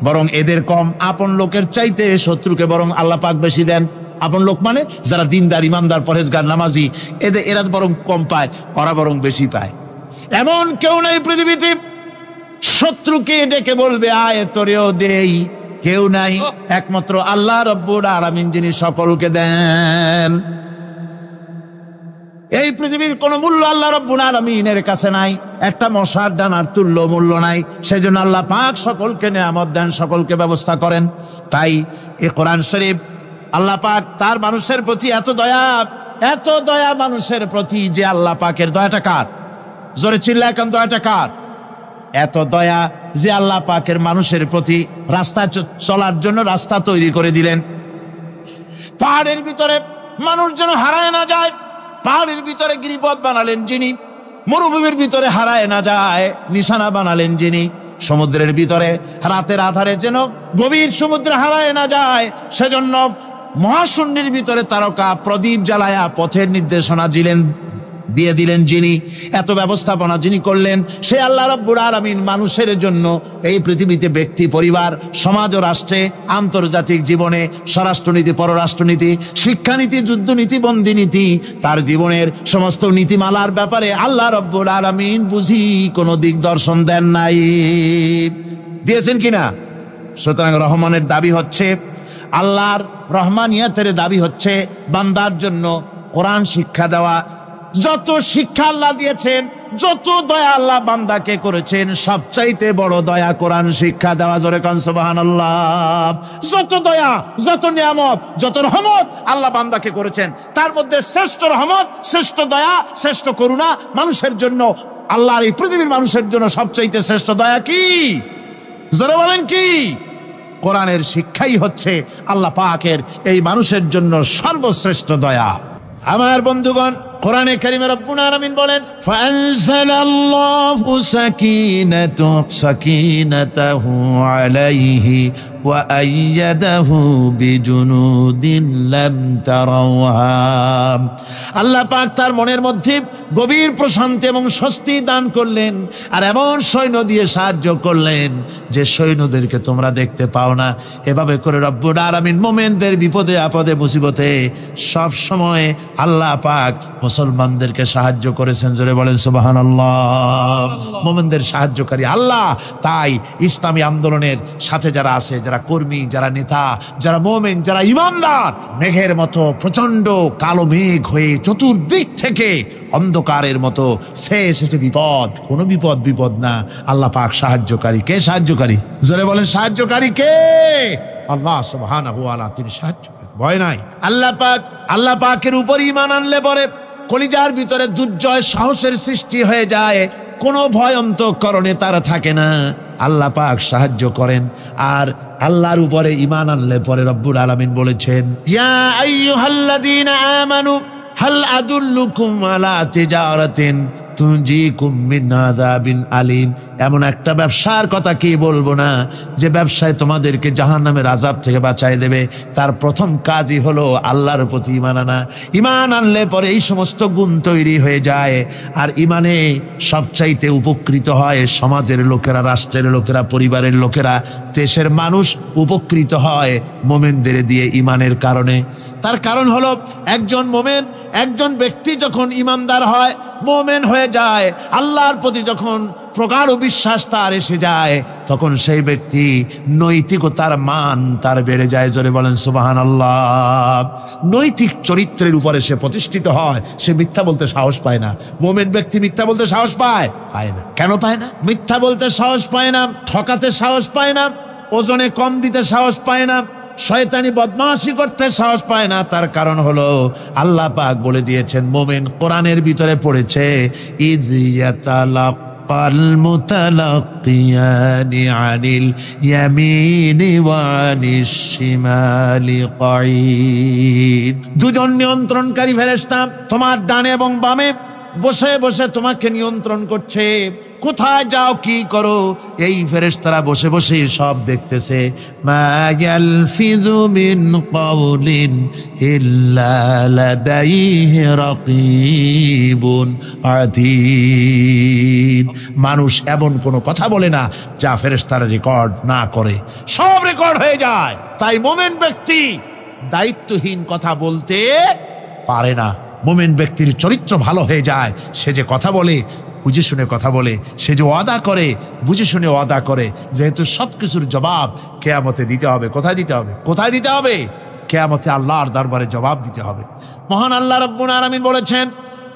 বরং এদের কম। আপন লোকের চাইতে শত্রুকে বরং আল্লাহ পাক বেশি দেন। আপন লোক মানে যারা দিনদার, ইমানদার, পরেজগার, নামাজি, এরা বরং কম পায়, ওরা বরং বেশি পায়। এমন কেউ নাই পৃথিবীতে শত্রুকে ডেকে বলবে আয় তোরেও দেই, কেউ নাই, একমাত্র আল্লাহ রাব্বুল আলামিন যিনি সকলকে দেন। এই পৃথিবীর কোন মূল্য আল্লাহ রাব্বুল আলামিনের কাছে নাই, একটা মশার দানার তুল্য মূল্য নাই। সেজন্য আল্লাহ পাক সকলকে নিয়ামত দেন, সকলকে ব্যবস্থা করেন। তাই এই কোরআন শরীফ আল্লাহ পাক তার মানুষের প্রতি এত দয়া মানুষের প্রতি, যে আল্লাহ পাকের দয়াটা কার? জোরে চিল্লা এখন, দয়াটা কার? এত দয়া যে আল্লাহ পাকের মানুষের প্রতি রাস্তা চলার জন্য রাস্তা তৈরি করে দিলেন। পাহাড়ের ভিতরে মানুষ যেন হারায় না যায়, পাহাড়ের ভিতরে গিরিপথ বানালেন যিনি, মরুভূমির ভিতরে হারায় না যায় নিশানা বানালেন যিনি, সমুদ্রের ভিতরে রাতের আধারে যেন গভীর সমুদ্রে হারায় না যায় সেজন্য মহাশূন্যের ভিতরে তারকা প্রদীপ জ্বালায়া পথের নির্দেশনা দিয়ে দিলেন যিনি, এত ব্যবস্থাপনা যিনি করলেন, সে আল্লাহ রাব্বুল আলামিন মানুষের জন্য এই পৃথিবীতে ব্যক্তি, পরিবার, সমাজ ও রাষ্ট্রে, আন্তর্জাতিক জীবনে, স্বরাষ্ট্রনীতি, পররাষ্ট্রনীতি, শিক্ষানীতি, যুদ্ধনীতি, বন্দিনীতি, তার জীবনের সমস্ত নীতিমালার ব্যাপারে আল্লাহ রাব্বুল আলামিন বুঝি কোনো দিগদর্শন দেন নাই। দিয়েছেন কিনা? সুতরাং রহমানের দাবি হচ্ছে, আল্লাহর রহমানিয়াতের দাবি হচ্ছে বান্দার জন্য কোরআন শিক্ষা দেওয়া, যত শিক্ষা আল্লাহ দিয়েছেন, যত দয়া আল্লাহ বান্দাকে করেছেন, সবচাইতে বড় দয়া কোরআন শিক্ষা দেওয়া। জোরে কান সুবহানাল্লাহ। যত দয়া, যত নিয়ামত, যত রহমত আল্লাহ বান্দাকে করেছেন, তার মধ্যে শ্রেষ্ঠ রহমত, শ্রেষ্ঠ দয়া, শ্রেষ্ঠ করুণা মানুষের জন্য, আল্লাহর এই পৃথিবীর মানুষের জন্য সবচাইতে শ্রেষ্ঠ দয়া কি? জোরে বলেন কি? কোরআনের শিক্ষাই হচ্ছে আল্লাহ পাকের এই মানুষের জন্য সর্বশ্রেষ্ঠ দয়া। আমার বন্ধুগণ, কোরআনে কারিমে রব্বুল আলামিন বলেন, ফাআনজালাল্লাহু সাকিনাতাহু আলাইহি ওয়া আইয়াদাহু বিজুনুদিন লাম তারাওহা। আল্লাহ পাক তার মনের মধ্যে গভীর প্রশান্তি এবং স্বস্তি দান করলেন, আর এমন সৈন্য দিয়ে সাহায্য করলেন যে সৈন্যদেরকে তোমরা দেখতে পাও না। এভাবে করে রব্বুল আলামিন মুমিনদের বিপদে আপদে মুসিবতে সব সময় আল্লাহ পাক মুসলমানদেরকে সাহায্য করেছেন। জোরে বলেন সুবহানাল্লাহ। মুমিনদের সাহায্যকারী আল্লাহ। তাই ইসলামী আন্দোলনের সাথে যারা আছে, যারা কর্মী, যারা নেতা, যারা মুমিন, যারা ইমানদার, মেঘের মতো প্রচন্ড কালো মেঘ হয়ে চতুর্দিক থেকে অন্ধকারের মতো সে এসেছে বিপদ, কোন বিপদ না। আল্লাহ পাক সাহায্যকারী। কে সাহায্যকারী? জোরে বলেন, সাহায্যকারী কে? আল্লাহ সুবহানাহু ওয়া তাআলা, তিনি সাহায্যকারী, ভয় নাই। আল্লাহ পাকের উপর ঈমান আনলে পরে কলিজার ভিতরে দুর্জয় সাহসের সৃষ্টি হয়ে যায়, কোনো ভয় অন্তঃকরণে তার থাকে না। আল্লাহ পাক সাহায্য করেন। আর আল্লাহর উপরে ঈমান আনলে পরে রব্বুল আলামিন বলেছেন, ইয়া আইয়ুহাল্লাযীনা আমানু হাল আদুল্লুকুম আলা তিজারাতিন তুনজিকুম মিন আযাবিন আলীম। এমন একটা ব্যবসার কথা কি বলবো না যে ব্যবসায় তোমাদেরকে জাহান্নামের আযাব থেকে বাঁচায় দেবে। তার প্রথম কাজই হলো আল্লাহর প্রতি ঈমান আনা। ঈমান আনলে পরে এই সমস্ত গুণ তৈরি হয়ে যায়। আর ঈমানে সবচাইতে উপকৃত হয় সমাজের লোকেরা, রাষ্ট্রের লোকেরা, পরিবারের লোকেরা, দেশের মানুষ উপকৃত হয় মুমিনদের দিয়ে ঈমানের কারণে। তার কারণ হলো একজন মুমিন, একজন ব্যক্তি যখন ঈমানদার হয়, মুমিন হয়ে যায়, আল্লাহর প্রতি যখন প্রগাঢ় বিশ্বাস তার এসে যায়, তখন সেই ব্যক্তি নৈতিকতার মান তার বেড়ে যায়। জোরে বলেন সুবহানাল্লাহ। নৈতিক চরিত্রের উপরে সে প্রতিষ্ঠিত হয়, সে মিথ্যা বলতে সাহস পায় না। মুমিন ব্যক্তি মিথ্যা বলতে সাহস পায় না। কেন পায় না? মিথ্যা বলতে সাহস পায় না, ঠকাতে সাহস পায় না, ওজনে কম দিতে সাহস পায় না, শয়তানি বদমাশি করতে সাহস পায় না। তার কারণ হলো আল্লাহ পাক বলে দিয়েছেন, মুমিন কোরআনের ভিতরে পড়েছে, ইয ইয়াতালাক্কাল মুতালাক্কিয়ানি আনিল ইয়ামিনি ওয়া আনিশ শিমালি কাঈদ। দুজন নিয়ন্ত্রণকারী ফেরেশতা তোমার ডানে এবং বামে বসে বসে তোমাকে নিয়ন্ত্রণ করছে। কোথায় যাও, কি করো, এই ফেরেশতারা বসে বসে সব দেখতেছে। মা ইয়ালফিযু মিন কাওলিন ইল্লা লাদাইহি রাকীবুন আতীদ। মানুষ এমন কোনো কথা বলে না যা ফেরেশতারা রেকর্ড না করে, সব রেকর্ড হয়ে যায়। তাই মুমিন ব্যক্তি দায়িত্বহীন কথা বলতে পারে না। মুমিন ব্যক্তির চরিত্র ভালো হয়ে যায়। সে যে কথা বলে বুঝে শুনে কথা বলে, সে যে ওয়াদা করে বুঝে শুনে ওয়াদা করে। যেহেতু সবকিছুর জবাব কিয়ামতে দিতে হবে। কোথায় দিতে হবে? কোথায় দিতে হবে? কিয়ামতে আল্লাহর দরবারে জবাব দিতে হবে। মহান আল্লাহ রাব্বুল আলামিন বলেছেন,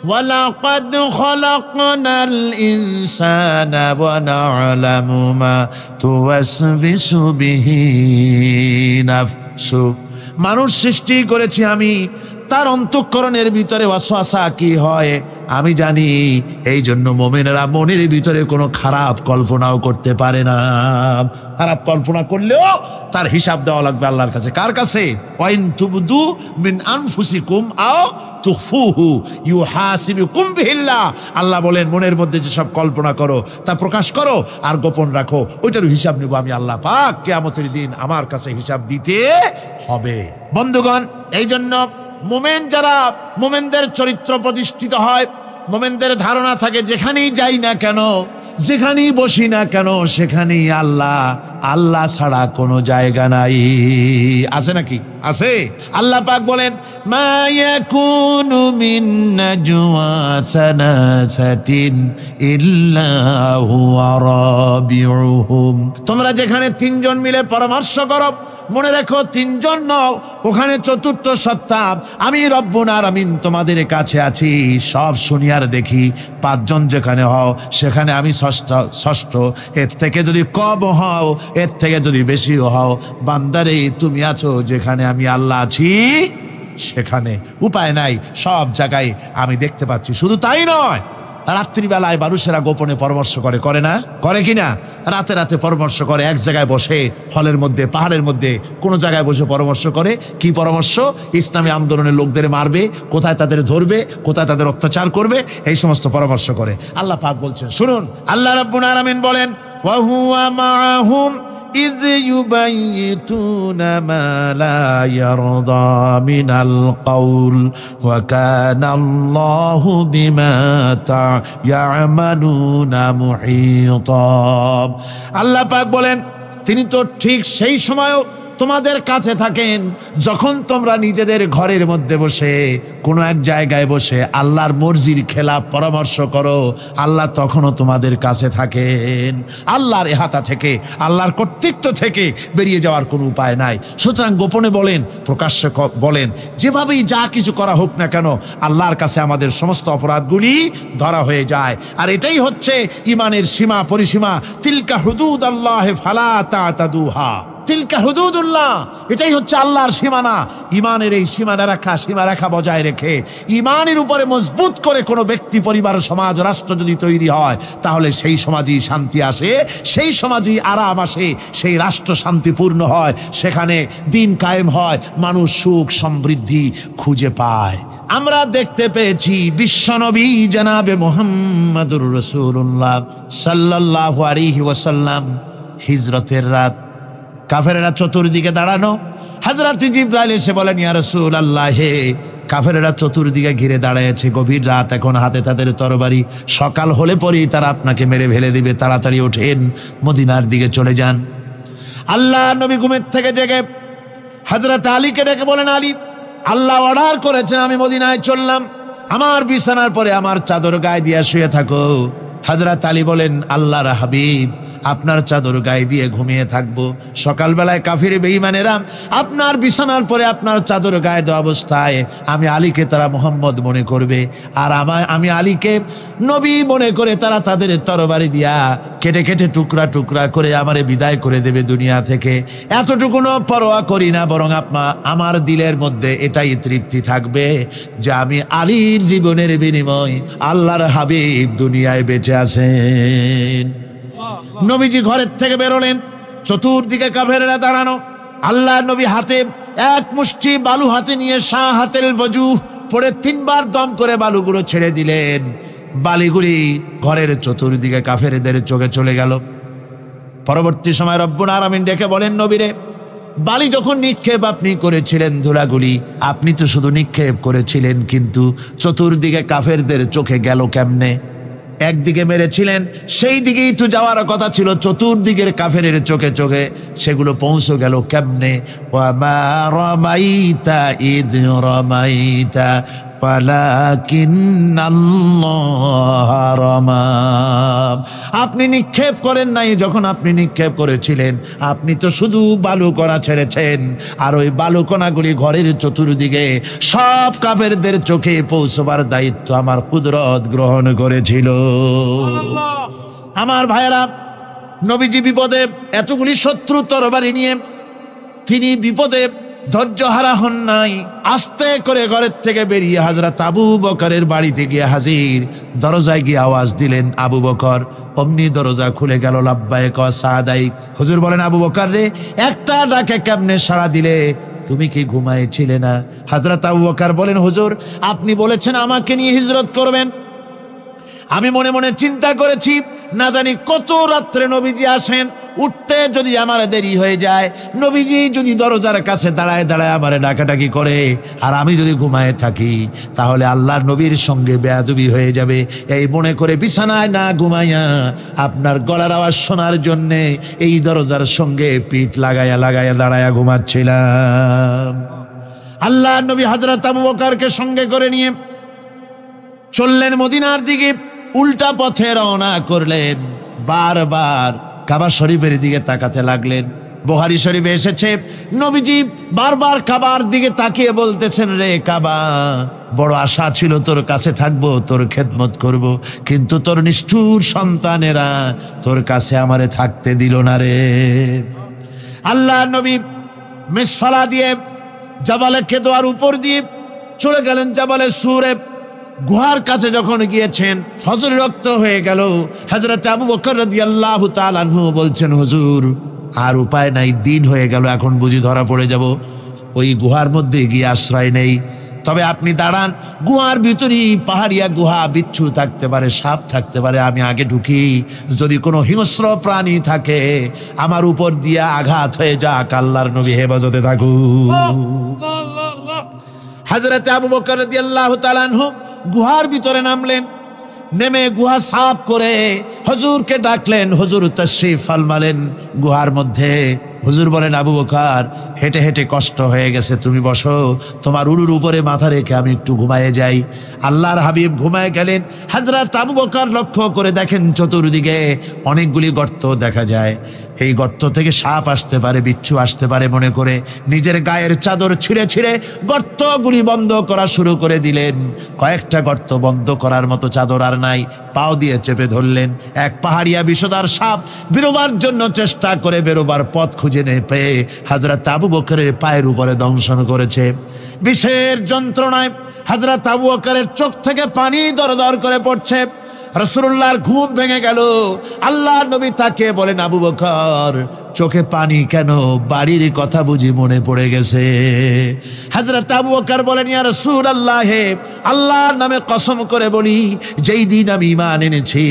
ওয়ালাকাদ খালাকনাল ইনসানা ওয়া না'লামু মা তুওয়াসবিসু বিহি নাফসু। মানুষ সৃষ্টি করেছি আমি, তার অন্তঃকরণের ভিতরে ওয়াসওয়াসা কি হয় আমি জানি। এই জন্য মুমিনেরা মনের ভিতরে কোনো খারাপ কল্পনাও করতে পারে না। খারাপ কল্পনা করলেও তার হিসাব দেওয়া লাগবে আল্লাহর কাছে। কার কাছে? ওয়াইন তুবদু মিন আনফুসিকুম আও তুখফুহু ইউহাসিবুকুম বিহিল্লাহ। আল্লাহ বলেন, মনের মধ্যে যে সব কল্পনা করো তা প্রকাশ করো আর গোপন রাখো, ওইটার হিসাব নেব আমি আল্লাহ পাক। কিয়ামতের দিন আমার কাছে হিসাব দিতে হবে। বন্ধুগণ, এই জন্য মুমিন যারা, মুমিনদের চরিত্র প্রতিষ্ঠিত হয়, মুমিনদের ধারণা থাকে যেখানেই যাই না কেন, যেখানেই বসি না কেন, সেখানেই আল্লাহ, আল্লাহ ছাড়া কোনো জায়গা নাই। আছে নাকি? আছে। আল্লাহ পাক বলেন, মা ইয়াকুনু মিন নাজওয়া সালাসাতিন ইল্লা হুয়া রাবিউহুম। তোমরা যেখানে তিনজন মিলে পরামর্শ করো, মনে রেখো তিনজন নও, ওখানে চতুর্থ সত্তা আমি রব্বুল আলামিন তোমাদের কাছে আছি, সব শুনি আর দেখি। পাঁচজন যেখানে হও সেখানে আমি ষষ্ঠ, এর থেকে যদি কম হও, এর থেকে যদি বেশিও হও, বান্দারে তুমি আছো যেখানে আমি আল্লাহ আছি সেখানে। উপায় নাই, সব জায়গায় আমি দেখতে পাচ্ছি। শুধু তাই নয়, রাত্রিবেলায় মানুষেরা গোপনে পরামর্শ করে, করে না? করে কিনা? রাতে রাতে পরামর্শ করে, এক জায়গায় বসে, হলের মধ্যে, পাহাড়ের মধ্যে কোন জায়গায় বসে পরামর্শ করে। কি পরামর্শ? ইসলামী আন্দোলনের লোকদের মারবে, কোথায় তাদের ধরবে, কোথায় তাদের অত্যাচার করবে, এই সমস্ত পরামর্শ করে। আল্লাহ পাক বলছেন, শুনুন, আল্লাহ রাব্বুল আলামিন বলেন, ওয়া হুয়া মাআহুম إذ يبيتون ما لا يرضى من القول وكان الله بما يعملون محيطا। আল্লাহ পাক বলেন, তিনি তো ঠিক সেই সময়ও তোমাদের কাছে থাকেন যখন তোমরা নিজেদের ঘরের মধ্যে বসে কোনো এক জায়গায় বসে আল্লাহর মর্জির খেলাফ পরামর্শ করো, আল্লাহ তখনও তোমাদের কাছে থাকেন। আল্লাহর ইহাতা থেকে, আল্লাহর কর্তৃত্ব থেকে বেরিয়ে যাওয়ার কোনো উপায় নাই। সুতরাং গোপনে বলেন, প্রকাশ্যে বলেন, যেভাবেই যা কিছু করা হোক না কেন, আল্লাহর কাছে আমাদের সমস্ত অপরাধগুলি ধরা হয়ে যায়। আর এটাই হচ্ছে ইমানের সীমা পরিসীমা। তিলকা হুদুদাল্লাহ ফালা তা'তাদুহা, তিলকা হুদুদুল্লাহ, এটাই হচ্ছে আল্লাহর সীমানা। ইমানের এই সীমারেখা বজায় রেখে ইমানের উপরে মজবুত করে কোনো ব্যক্তি, পরিবার, সমাজ, রাষ্ট্র যদি তৈরি হয়, তাহলে সেই সমাজই শান্তি আসে, সেই সমাজই আরাম আসে, সেই রাষ্ট্র শান্তিপূর্ণ হয়, সেখানে দিন কায়েম হয়, মানুষ সুখ সমৃদ্ধি খুঁজে পায়। আমরা দেখতে পেয়েছি বিশ্বনবী জনাবে মুহাম্মদুর রাসূলুল্লাহ সাল্লাল্লাহু আলাইহি ওয়াসাল্লাম হিজরতের রাত, কাফেরেরা চতুর্দিকে দাঁড়ানো, হযরত জিবরাইল এসে বলেন, ইয়া রাসূলুল্লাহ, হে কাফেরেরা চতুর্দিকে ঘিরে দাঁড়িয়েছে, গভীর রাত, এখন হাতে তাদের তরবারি, সকাল হলে পরেই তারা আপনাকে মেরে ফেলে দিবে, তাড়াতাড়ি ওঠেন, মদিনার দিকে চলে যান। আল্লাহ নবী ঘুমের থেকে জেগে হযরত আলীকে ডেকে বলেন, আলী, আল্লাহ অর্ডার করেছেন, আমি মদিনায় চললাম, আমার বিছানার পরে আমার চাদর গায়ে দিয়ে শুয়ে থাকো। হযরত আলী বলেন, আল্লাহর হাবিব, আপনার চাদর গায়ে দিয়ে ঘুমিয়ে থাকবো, সকালবেলায় কাফির বেঈমানেরা আপনার বিছানার পরে আপনার চাদর গায়ে দেওয়া অবস্থায় আমি আলীকে তারা মুহাম্মদ মনে করবে, আর আমি আলীকে নবী মনে করে তারা তাদের তরবারি দিয়া কেটে কেটে টুকরা টুকরা করে আমারে বিদায় করে দেবে দুনিয়া থেকে। এতটুকুনো পরোয়া করি না, বরং আমার দিলের মধ্যে এটাই তৃপ্তি থাকবে যে আমি আলীর জীবনের বিনিময় আল্লাহর হাবিব দুনিয়ায় বেঁচে আছেন। নবীজি ঘরের থেকে বেরোলেন, চতুর্দিকে কাফেরেরা দাঁড়ানো, আল্লাহর নবী হাতে এক মুষ্টি বালু হাতে নিয়ে শাহাতেল ওযু পড়ে 3 বার দম করে বালুগুলো ছেড়ে দিলেন। বালিগুলি ঘরের চতুর্দিকে কাফেরদের চোখে চলে গেল। পরবর্তী সময় রব্বুল আলামিন ডেকে বলেন, নবীরে, বালি যখন নিক্ষেপ আপনি করেছিলেন, ধুলাগুলি আপনি তো শুধু নিক্ষেপ করেছিলেন, কিন্তু চতুর্দিকে কাফেরদের চোখে গেল কেমনে? একদিকে মেরেছিলেন, সেই দিকেই তো যাওয়ার কথা ছিল, চতুর্দিকের কাফেরের চোখে চোখে সেগুলো পৌঁছে গেল কেমনে? ওয়ামা রামাইতা ইদ রামাইতা ওয়ালাকিন্নাল্লাহ রামা। আপনি নিক্ষেপ করেন নাই, যখন আপনি নিক্ষেপ করেছিলেন আপনি তো শুধু বালুকণা ছেড়েছেন, আর ওই বালুকণাগুলি ঘরের চতুর্দিকে সব কাফেরদের চোখে পৌঁছবার দায়িত্ব আমার কুদরত গ্রহণ করেছিল। আমার ভাইয়েরা, নবীজি বিপদে, এতগুলি শত্রু তরবারি নিয়ে তিনি বিপদে ধৈর্য হারা হন নাই। আস্তে করে ঘরের থেকে বেরিয়ে হযরত আবু বকরের বাড়িতে গিয়ে হাজির। দরজায় গিয়ে আওয়াজ দিলেন, আবু বকর। অমনি দরজা খুলে গেল, লাব্বাইক ওয়া সাদাইক। হুজুর বলেন, আবু বকর রে, একটা ডাকে কেমনে সাড়া দিলে? তুমি কি ঘুমাইছিলে না? হযরত আবু বকর বলেন, হুজুর, আপনি বলেছেন আমাকে নিয়ে হিজরত করবেন, আমি মনে মনে চিন্তা করেছি, না জানি কত রাত্রে নবীজি আসেন, উঠতে যদি আমার দেরি হয়ে যায়, নবীজি যদি দরজার কাছে দাঁড়ায় দাঁড়ায় আমারে ডাকাডাকি করে, আর আমি যদি ঘুমায় থাকি, তাহলে আল্লাহর নবীর সঙ্গে বেয়াদবি হয়ে যাবে। এই মনে করে বিছানায় না ঘুমাইয়া আপনার গলার আওয়াজ শোনার জন্যে এই দরজার সঙ্গে পিঠ লাগাইয়া লাগাইয়া দাঁড়াইয়া ঘুমাচ্ছিলাম। আল্লাহর নবী হযরত আবু বকরকে সঙ্গে করে নিয়ে চললেন মদিনার দিকে। উল্টা পথে রওনা করলেন, বারবার কাবা শরীফের দিকে তাকাতে লাগলেন। বুখারী শরীফে এসেছে, নবীজি বারবার কাবার দিকে তাকিয়ে বলতেছেন, রে কাবা, বড় আশা ছিল তোর কাছে থাকবো, তোর খেদমত করব, কিন্তু তোর নিষ্ঠুর সন্তানেরা তোর কাছে আমারে থাকতে দিল না রে। আল্লাহ নবী মিসফালা দিয়ে জাবালে কেদোয়ার উপর দিয়ে চলে গেলেন জাবালে সুরে। গুহার কাছে যখন গিয়েছেন, ফজর রক্ত হয়ে গেল। হযরত আবু বকর রাদিয়াল্লাহু তাআলা আনহু বলছেন, হুজুর আর উপায় নাই, দিন হয়ে গেল, এখন বুঝি ধরা পড়ে যাব, ওই গুহার মধ্যে গিয়ে আশ্রয় নেই। তবে আপনি দাঁড়ান, গুহার ভিতরেই পাহাড়িয়া গুহা, বিচ্ছু থাকতে পারে, সাপ থাকতে পারে, আমি আগে ঢুকি, যদি কোনো হিংস্র প্রাণী থাকে আমার উপর দিয়া আঘাত হয়ে যাক, আল্লাহর নবী হেফাজতে থাকুক। হযরত আবু বকর রাদিয়াল্লাহু তাআলা আনহু গুহার ভিতরে নামলেন, নেমে গুহা সাফ করে হুজুরকে ডাকলেন। হুজুর তাশরীফ ফরমালেন গুহার মধ্যে। হুজুর বলেন, আবু বকর, হেঁটে হেঁটে কষ্ট হয়ে গেছে, তুমি বসো, তোমার উরুর উপরে মাথা রেখে আমি একটু ঘুমায়ে যাই। আল্লাহর হাবিব ঘুমায় গেলেন। হযরত আবু বকর লক্ষ্য করে দেখেন চতুর্দিকে অনেকগুলি গর্ত দেখা যায়। এই গর্ত থেকে সাপ আসতে পারে, বিচ্ছু আসতে পারে মনে করে নিজের গায়ের চাদর ছিঁড়ে ছিঁড়ে গর্তগুলি বন্ধ করা শুরু করে দিলেন। কয়েকটা গর্ত বন্ধ করার মতো চাদর আর নাই, পাও দিয়ে চেপে ধরলেন। এক পাহাড়িয়া বিষধর সাপ বেরোবার জন্য চেষ্টা করে বেরোবার পথ খুঁজে না পেয়ে হযরত আবু বকরের পায়ের উপরে দংশন করেছে। বিষের যন্ত্রণায় হযরত আবু বকরের চোখ থেকে পানি দরদর করে পড়ছে। রাসূলুল্লাহর ঘুম ভেঙে গেল। আল্লাহর নবী তাকে বলেন, আবু বকর, চোখে পানি কেন? বাড়ির কথা বুঝি মনে পড়ে গেছে? হযরত আবু বকর বলেন, ইয়া রাসূলুল্লাহ, আল্লাহর নামে কসম করে বলি, যেই দিন আমি ঈমান এনেছি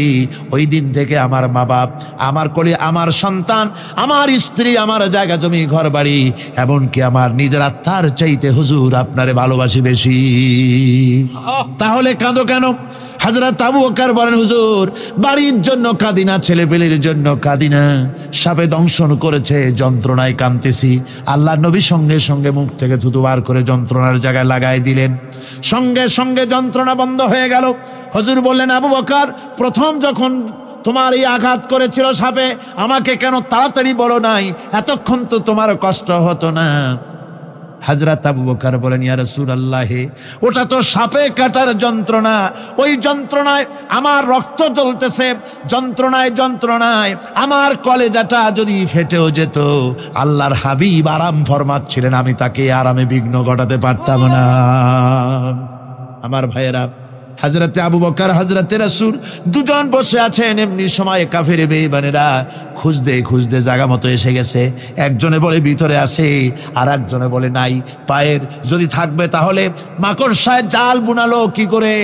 ওই দিন থেকে আমার মা বাপ, আমার কোলে আমার সন্তান, আমার স্ত্রী, আমার জায়গা জমি ঘর বাড়ি, এমনকি আমার নিজের আত্মার চাইতে হুজুর আপনারে ভালোবাসি বেশি। তাহলে কাঁদো কেন? হযরত আবু বকর বলেন, হুজুর, বাড়ির জন্য কাঁদি না, ছেলেপেলের জন্য কাঁদি না, সাপে দংশন করেছে, যন্ত্রণায় কাঁদতেছি। আল্লাহ নবী সঙ্গে সঙ্গে মুখ থেকে থুতু বার করে যন্ত্রণার জায়গায় লাগাই দিলেন। সঙ্গে সঙ্গে যন্ত্রণা বন্ধ হয়ে গেল। হুজুর বললেন, আবু বকর, প্রথম যখন তোমার এই আঘাত করেছিল সাপে, আমাকে কেন তাড়াতাড়ি বলো নাই? এতক্ষণ তো তোমার কষ্ট হতো না। হযরত আবু বকর বলেন, ইয়া রাসূলুল্লাহ, ওটা তো সাপে কাটার যন্ত্রণা, ওই যন্ত্রণায় আমার রক্ত জ্বলতেছে, যন্ত্রণায় যন্ত্রণায় আমার কলেজাটা যদি ফেটেও যেত। আল্লাহর হাবিব আরাম ফরমাচ্ছিলেন, আমি তাকে আরামে বিঘ্ন ঘটাতে পারতাম না। আমার ভাইয়েরা, হযরতে আবু বকর, হযরতে রাসূল দুজন বসে আছেন। এমনি সময় কাফের বেঈমানেরা খুঁজতে খুঁজতে জায়গা মতো এসে গেছে। একজনে বলে ভিতরে আছে, আর একজনে বলে নাই। পায়ের যদি থাকবে তাহলে মাকড়সায় জাল বুনালো কি করে,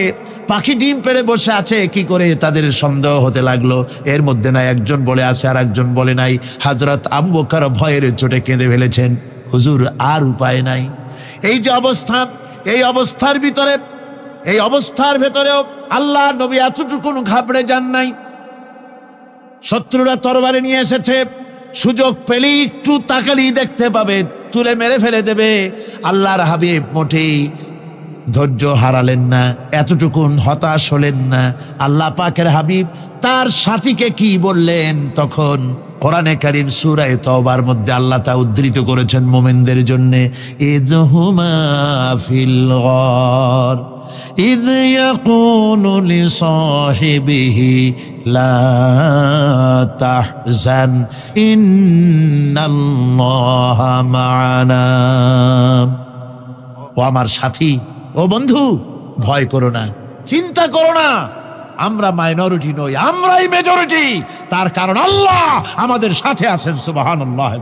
পাখি ডিম পেড়ে বসে আছে কি করে, তাদের সন্দেহ হতে লাগলো। এর মধ্যে নাই একজন বলে আছে, আর একজন বলে নাই। হযরত আবু বকর ভয়ের চোটে কেঁদে ফেলেছেন, হুজুর আর উপায় নাই। এই যে অবস্থা, এই অবস্থার ভিতরে, এই অবস্থার ভেতরেও আল্লাহ নবী এতটুকু ঘাবড়ে যান নাই। শত্রুরা তরবারি নিয়ে এসেছে, সুযোগ পেলেই একটু তাকালেই দেখতে পাবে, তুলে মেরে ফেলে দেবে। আল্লাহর হাবিব মোটেই ধৈর্য হারালেন না, এতটুকুন হতাশ হলেন না। আল্লাহ পাকের হাবিব তার সাথীকে কি বললেন? তখন কোরআনে কারীম সূরা তাওবার মধ্যে আল্লাহ তা উদ্ধৃত করেছেন মুমিনদের জন্য, ইযহুমা ফিল গার إذ يقول لصاحبه لا تحزن إن الله معنا। ও আমার সাথী, ও বন্ধু, ভয় করো না, চিন্তা করো না, আমরা মাইনরিটি নই, আমরাই মেজরিটি। তার কারণ আল্লাহ আমাদের সাথে আছেন। সুবহানাল্লাহ,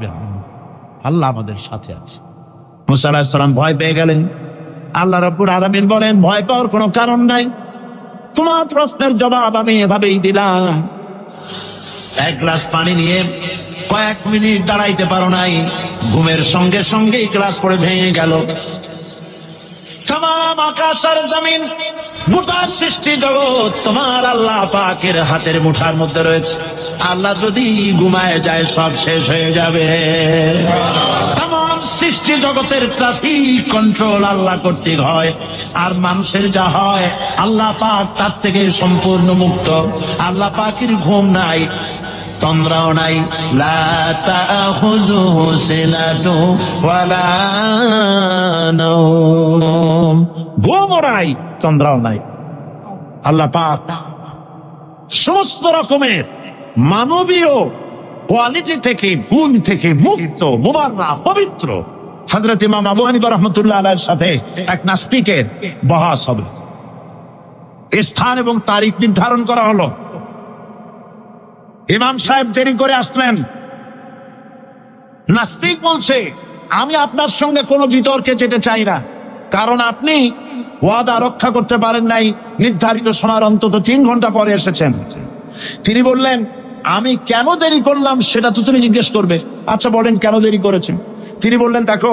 আল্লাহ আমাদের সাথে আছে। মুসা আলাইহিস সালাম ভয় পেয়ে গেলেন। আল্লাহ রাব্বুল আলামিন বলেন, ভয় পাওয়ার কোনো কারণ নাই, তোমার প্রশ্নের জবাব আমি এভাবেই দিলাম। এক গ্লাস পানি নিয়ে কয়েক মিনিট দাঁড়াইতে পারো নাই, ঘুমের সঙ্গে সঙ্গেই গ্লাস পড়ে ভেঙে গেল। তামাম আকাশ আর জমিন, গোটা সৃষ্টি জগৎ তোমার আল্লাহ পাকের হাতের মুঠার মধ্যে রয়েছে। আল্লাহ যদি ঘুমায় যায় সব শেষ হয়ে যাবে। তামাম সৃষ্টি জগতের ট্রাফিক কন্ট্রোল আল্লাহ কর্তৃক হয়, আর মানুষের যা হয় আল্লাহ পাক তার থেকে সম্পূর্ণ মুক্ত। আল্লাহ পাকের ঘুম নাই। তন্দ্রাও নাই, লা তাখুযুহু সিনাতু ওয়ালা নাওম, ঘুমও নাই, তন্দ্রাও নাই। আল্লাহ পাক সমস্ত রকমের মানবীয় কোয়ালিটি থেকে, গুণ থেকে মুক্ত, মুবাররা, পবিত্র। হযরত ইমাম আবু হানিফা রাহমাতুল্লাহ আলাইহির সাথে এক নাস্তিকের বহস হবে। স্থান এবং তারিখ নির্ধারণ করা হলো। ইমাম সাহেব দেরি করে আসলেন। নাস্তিক বলছে, আমি আপনার সঙ্গে কোনো বিতর্কে যেতে চাই না, কারণ আপনি ওয়াদা রক্ষা করতে পারেন নাই, নির্ধারিত সময়ের অন্তত 3 ঘন্টা পরে এসেছেন। তিনি বললেন, আমি কেন দেরি করলাম সেটা তো তুমি জিজ্ঞেস করবে। আচ্ছা বলেন কেন দেরি করেছেন? তিনি বললেন, দেখো,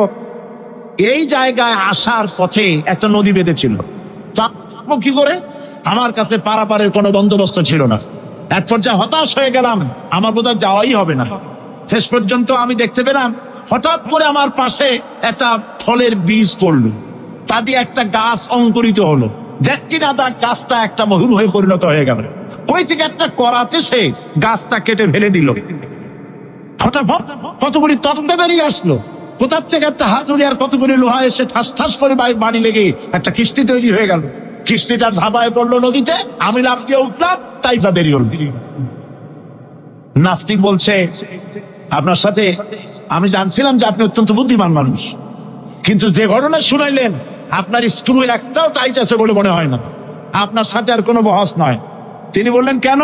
এই জায়গায় আসার পথে একটা নদী বেঁধেছিল, কি করে আমার কাছে পারাপারের কোনো বন্দোবস্ত ছিল না। এক পর্যায়ে হতাশ হয়ে গেলাম, আমার বোধহয় যাওয়াই হবে না। শেষ পর্যন্ত আমি দেখতে পেলাম হঠাৎ করে আমার পাশে একটা ফলের বীজ পড়লো, তা দিয়ে একটা গাছ অঙ্কুরিত হলো। দেখছি না তার গাছটা একটা মহুল হয়ে পরিণত হয়ে গেল। ওই থেকে একটা করাতে সে গাছটা কেটে ফেলে দিল। ফটাফট কতগুলি তত্ত্ব বেরিয়ে আসলো, কোথার থেকে একটা হাতুড়ি আর কতগুলি লোহা এসে ঠাস ঠাস করে বাড়ি লেগে একটা কিস্তি তৈরি হয়ে গেল। কিস্তিটার ধাবায় পড়লো নদীতে, আমি লাফ দিয়ে উঠলাম, তাই তা দেরি হল। নাস্তিক বলছে, আপনার সাথে আমি জানছিলাম যে আপনি অত্যন্ত বুদ্ধিমান মানুষ, কিন্তু যে ঘটনা শুনাইলেন আপনার স্ক্রু একটাও টাইট আছে বলে মনে হয় না, আপনার সাথে আর কোনো বহস নয়। তিনি বললেন, কেন?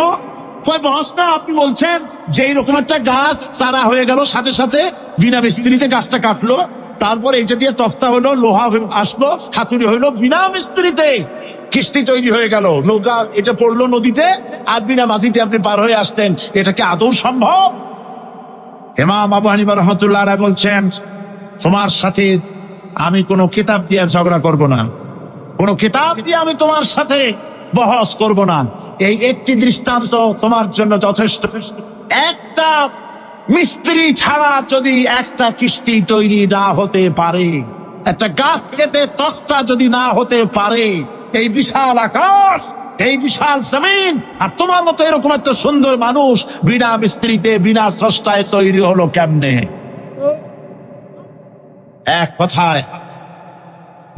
বহস না, আপনি বলছেন যে এইরকম একটা গাছ চারা হয়ে গেল, সাথে সাথে বিনা মিস্ত্রিতে গাছটা কাটলো, তারপর এইটা দিয়ে তক্তা হলো, লোহা আসলো, হাতুড়ি হইলো, বিনা মিস্ত্রিতে কিস্তি তৈরি হয়ে গেল, নৌকা এটা পড়লো নদীতে, আর বিনা মাঝিতে আপনি পার হয়ে আসতেন। এটা কি আদৌ সম্ভব? ইমাম আবু হানিফা রাহমাতুল্লাহ আলাইহি বলছেন, তোমার সাথে আমি কোনো কিতাব দিয়ে ঝগড়া করব না, কোনো কিতাব দিয়ে আমি তোমার সাথে বহস করব না। এই একটি দৃষ্টান্ত তোমার জন্য যথেষ্ট। একটা মিস্ত্রি ছাড়া যদি একটা কিস্তি তৈরি না হতে পারে, একটা গাছ কেটে তক্তা যদি না হতে পারে, এই বিশাল আকাশ, এই বিশাল জমিন, আর তোমার মতো এরকম একটা সুন্দর মানুষ বিনা মিস্ত্রিতে, বিনা স্রষ্টায় তৈরি হলো কেমনে? এক কথায়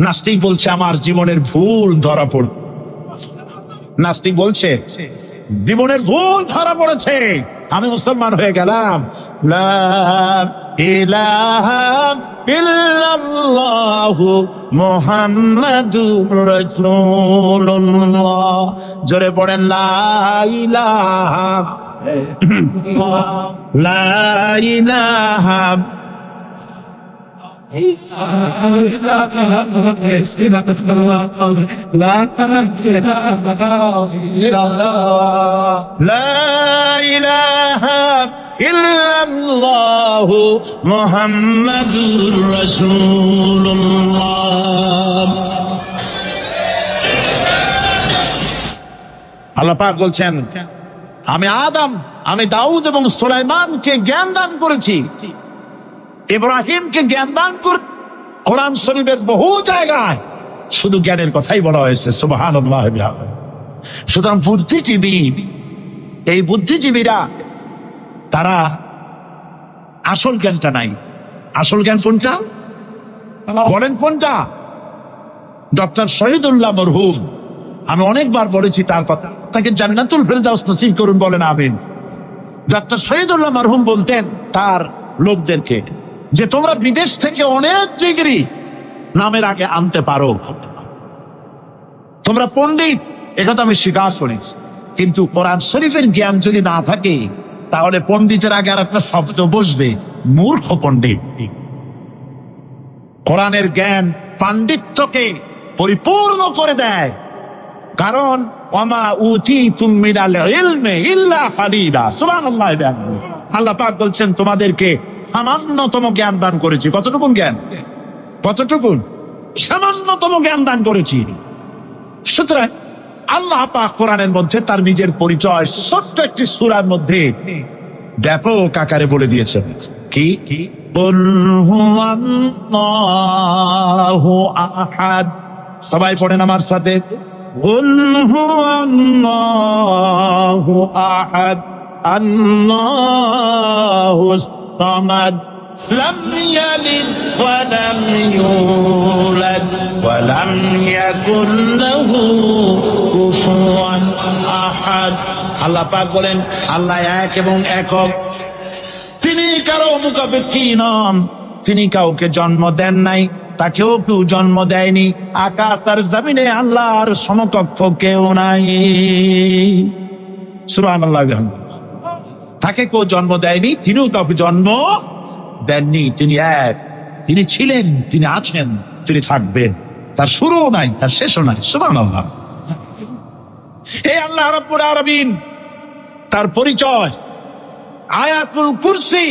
নাস্তিক বলছে, আমার জীবনের ভুল ধরা পড়ল। নাস্তিক বলছে, জীবনের ভুল ধরা পড়েছে, আমি মুসলমান হয়ে গেলাম। লা ইলাহা ইল্লাল্লাহু মুহাম্মাদুর রাসূলুল্লাহ। জোরে পড়েন, লা ইলাহা লা ইলাহা ইল্লাল্লাহু মুহাম্মাদুর রাসূলুল্লাহ। আল্লাহ পাক বলছেন, আমি আদম, আমি দাউদ এবং সুলাইমানকে জ্ঞান দান করেছি, ইব্রাহিমকে জ্ঞান দান করে। কোরআন শরীফের বহু জায়গায় শুধু জ্ঞানের কথাই বলা হয়েছে। সুবহানাল্লাহ। সুতরাং বুদ্ধিজীবী, এই বুদ্ধিজীবীরা তারা আসল জ্ঞানটা নাই। আসল জ্ঞান কোনটা বলেন? কোনটা? ডক্টর শহীদুল্লাহ মরহুম, আমি অনেকবার বলেছি তার কথা, তাকে জান্নাতুল ফেরদাউস নসিব করুন, বলেন আমিন। ডক্টর শহীদুল্লাহ মরহুম বলতেন তার লোকদেরকে যে তোমরা বিদেশ থেকে অনেক ডিগ্রি নামের আগে আনতে পারো, তোমরা পণ্ডিত, একথা আমি স্বীকার করি, কিন্তু কোরআন শরীফের জ্ঞান যদি না থাকে তাহলে পণ্ডিতের আগে আর একটা শব্দ বসবে, মূর্খ পণ্ডিত। কোরআনের জ্ঞান পাণ্ডিত্যকে পরিপূর্ণ করে দেয়, কারণ ওয়ামা উতীতুম মিনাল ইলমি ইল্লা কালিলা। সুবহানাল্লাহ। আল্লাহ পাক বলছেন, তোমাদেরকে সামান্যতম জ্ঞান দান করেছি। কতটুকু জ্ঞান? কতটুকু? সামান্যতম জ্ঞান দান করেছি। সুতরাং আল্লাহ পাক কোরআনের মধ্যে তার নিজের পরিচয় ছোট্ট একটি সূরার মধ্যে ব্যাপক আকারে বলে দিয়েছেন। কি? কুল হুয়াল্লাহু আহাদ। সবাই পড়েন আমার সাথে, কুল হুয়াল্লাহু আহাদ আল্লাহুস সামাদ লাম ইয়ালিদ ওয়া লাম ইউলাদ ওয়া লাম ইয়াকুল লাহু কুফুয়ান আহাদ। আল্লাহ পাক বলেন আল্লাহ এক এবং একক, তিনি কারো মুখাপেক্ষী নন, তিনি কাউকে জন্ম দেন নাই, তাকেও কেউ জন্ম দেয়নি। আকাশ আর জমিনে আল্লাহর সমকক্ষ কেউ নাই। সুবহানাল্লাহ। তাকে কেউ জন্ম দেয়নি, তিনিও কাউকে জন্ম দেননি। তিনি এক, তিনি ছিলেন, তিনি আছেন, তিনি থাকবেন। তার শুরুও নাই, তার শেষও নাই। সুবহানাল্লাহ। এই আল্লাহ রাব্বুল আলামিন তার পরিচয় আয়াতুল কুরসি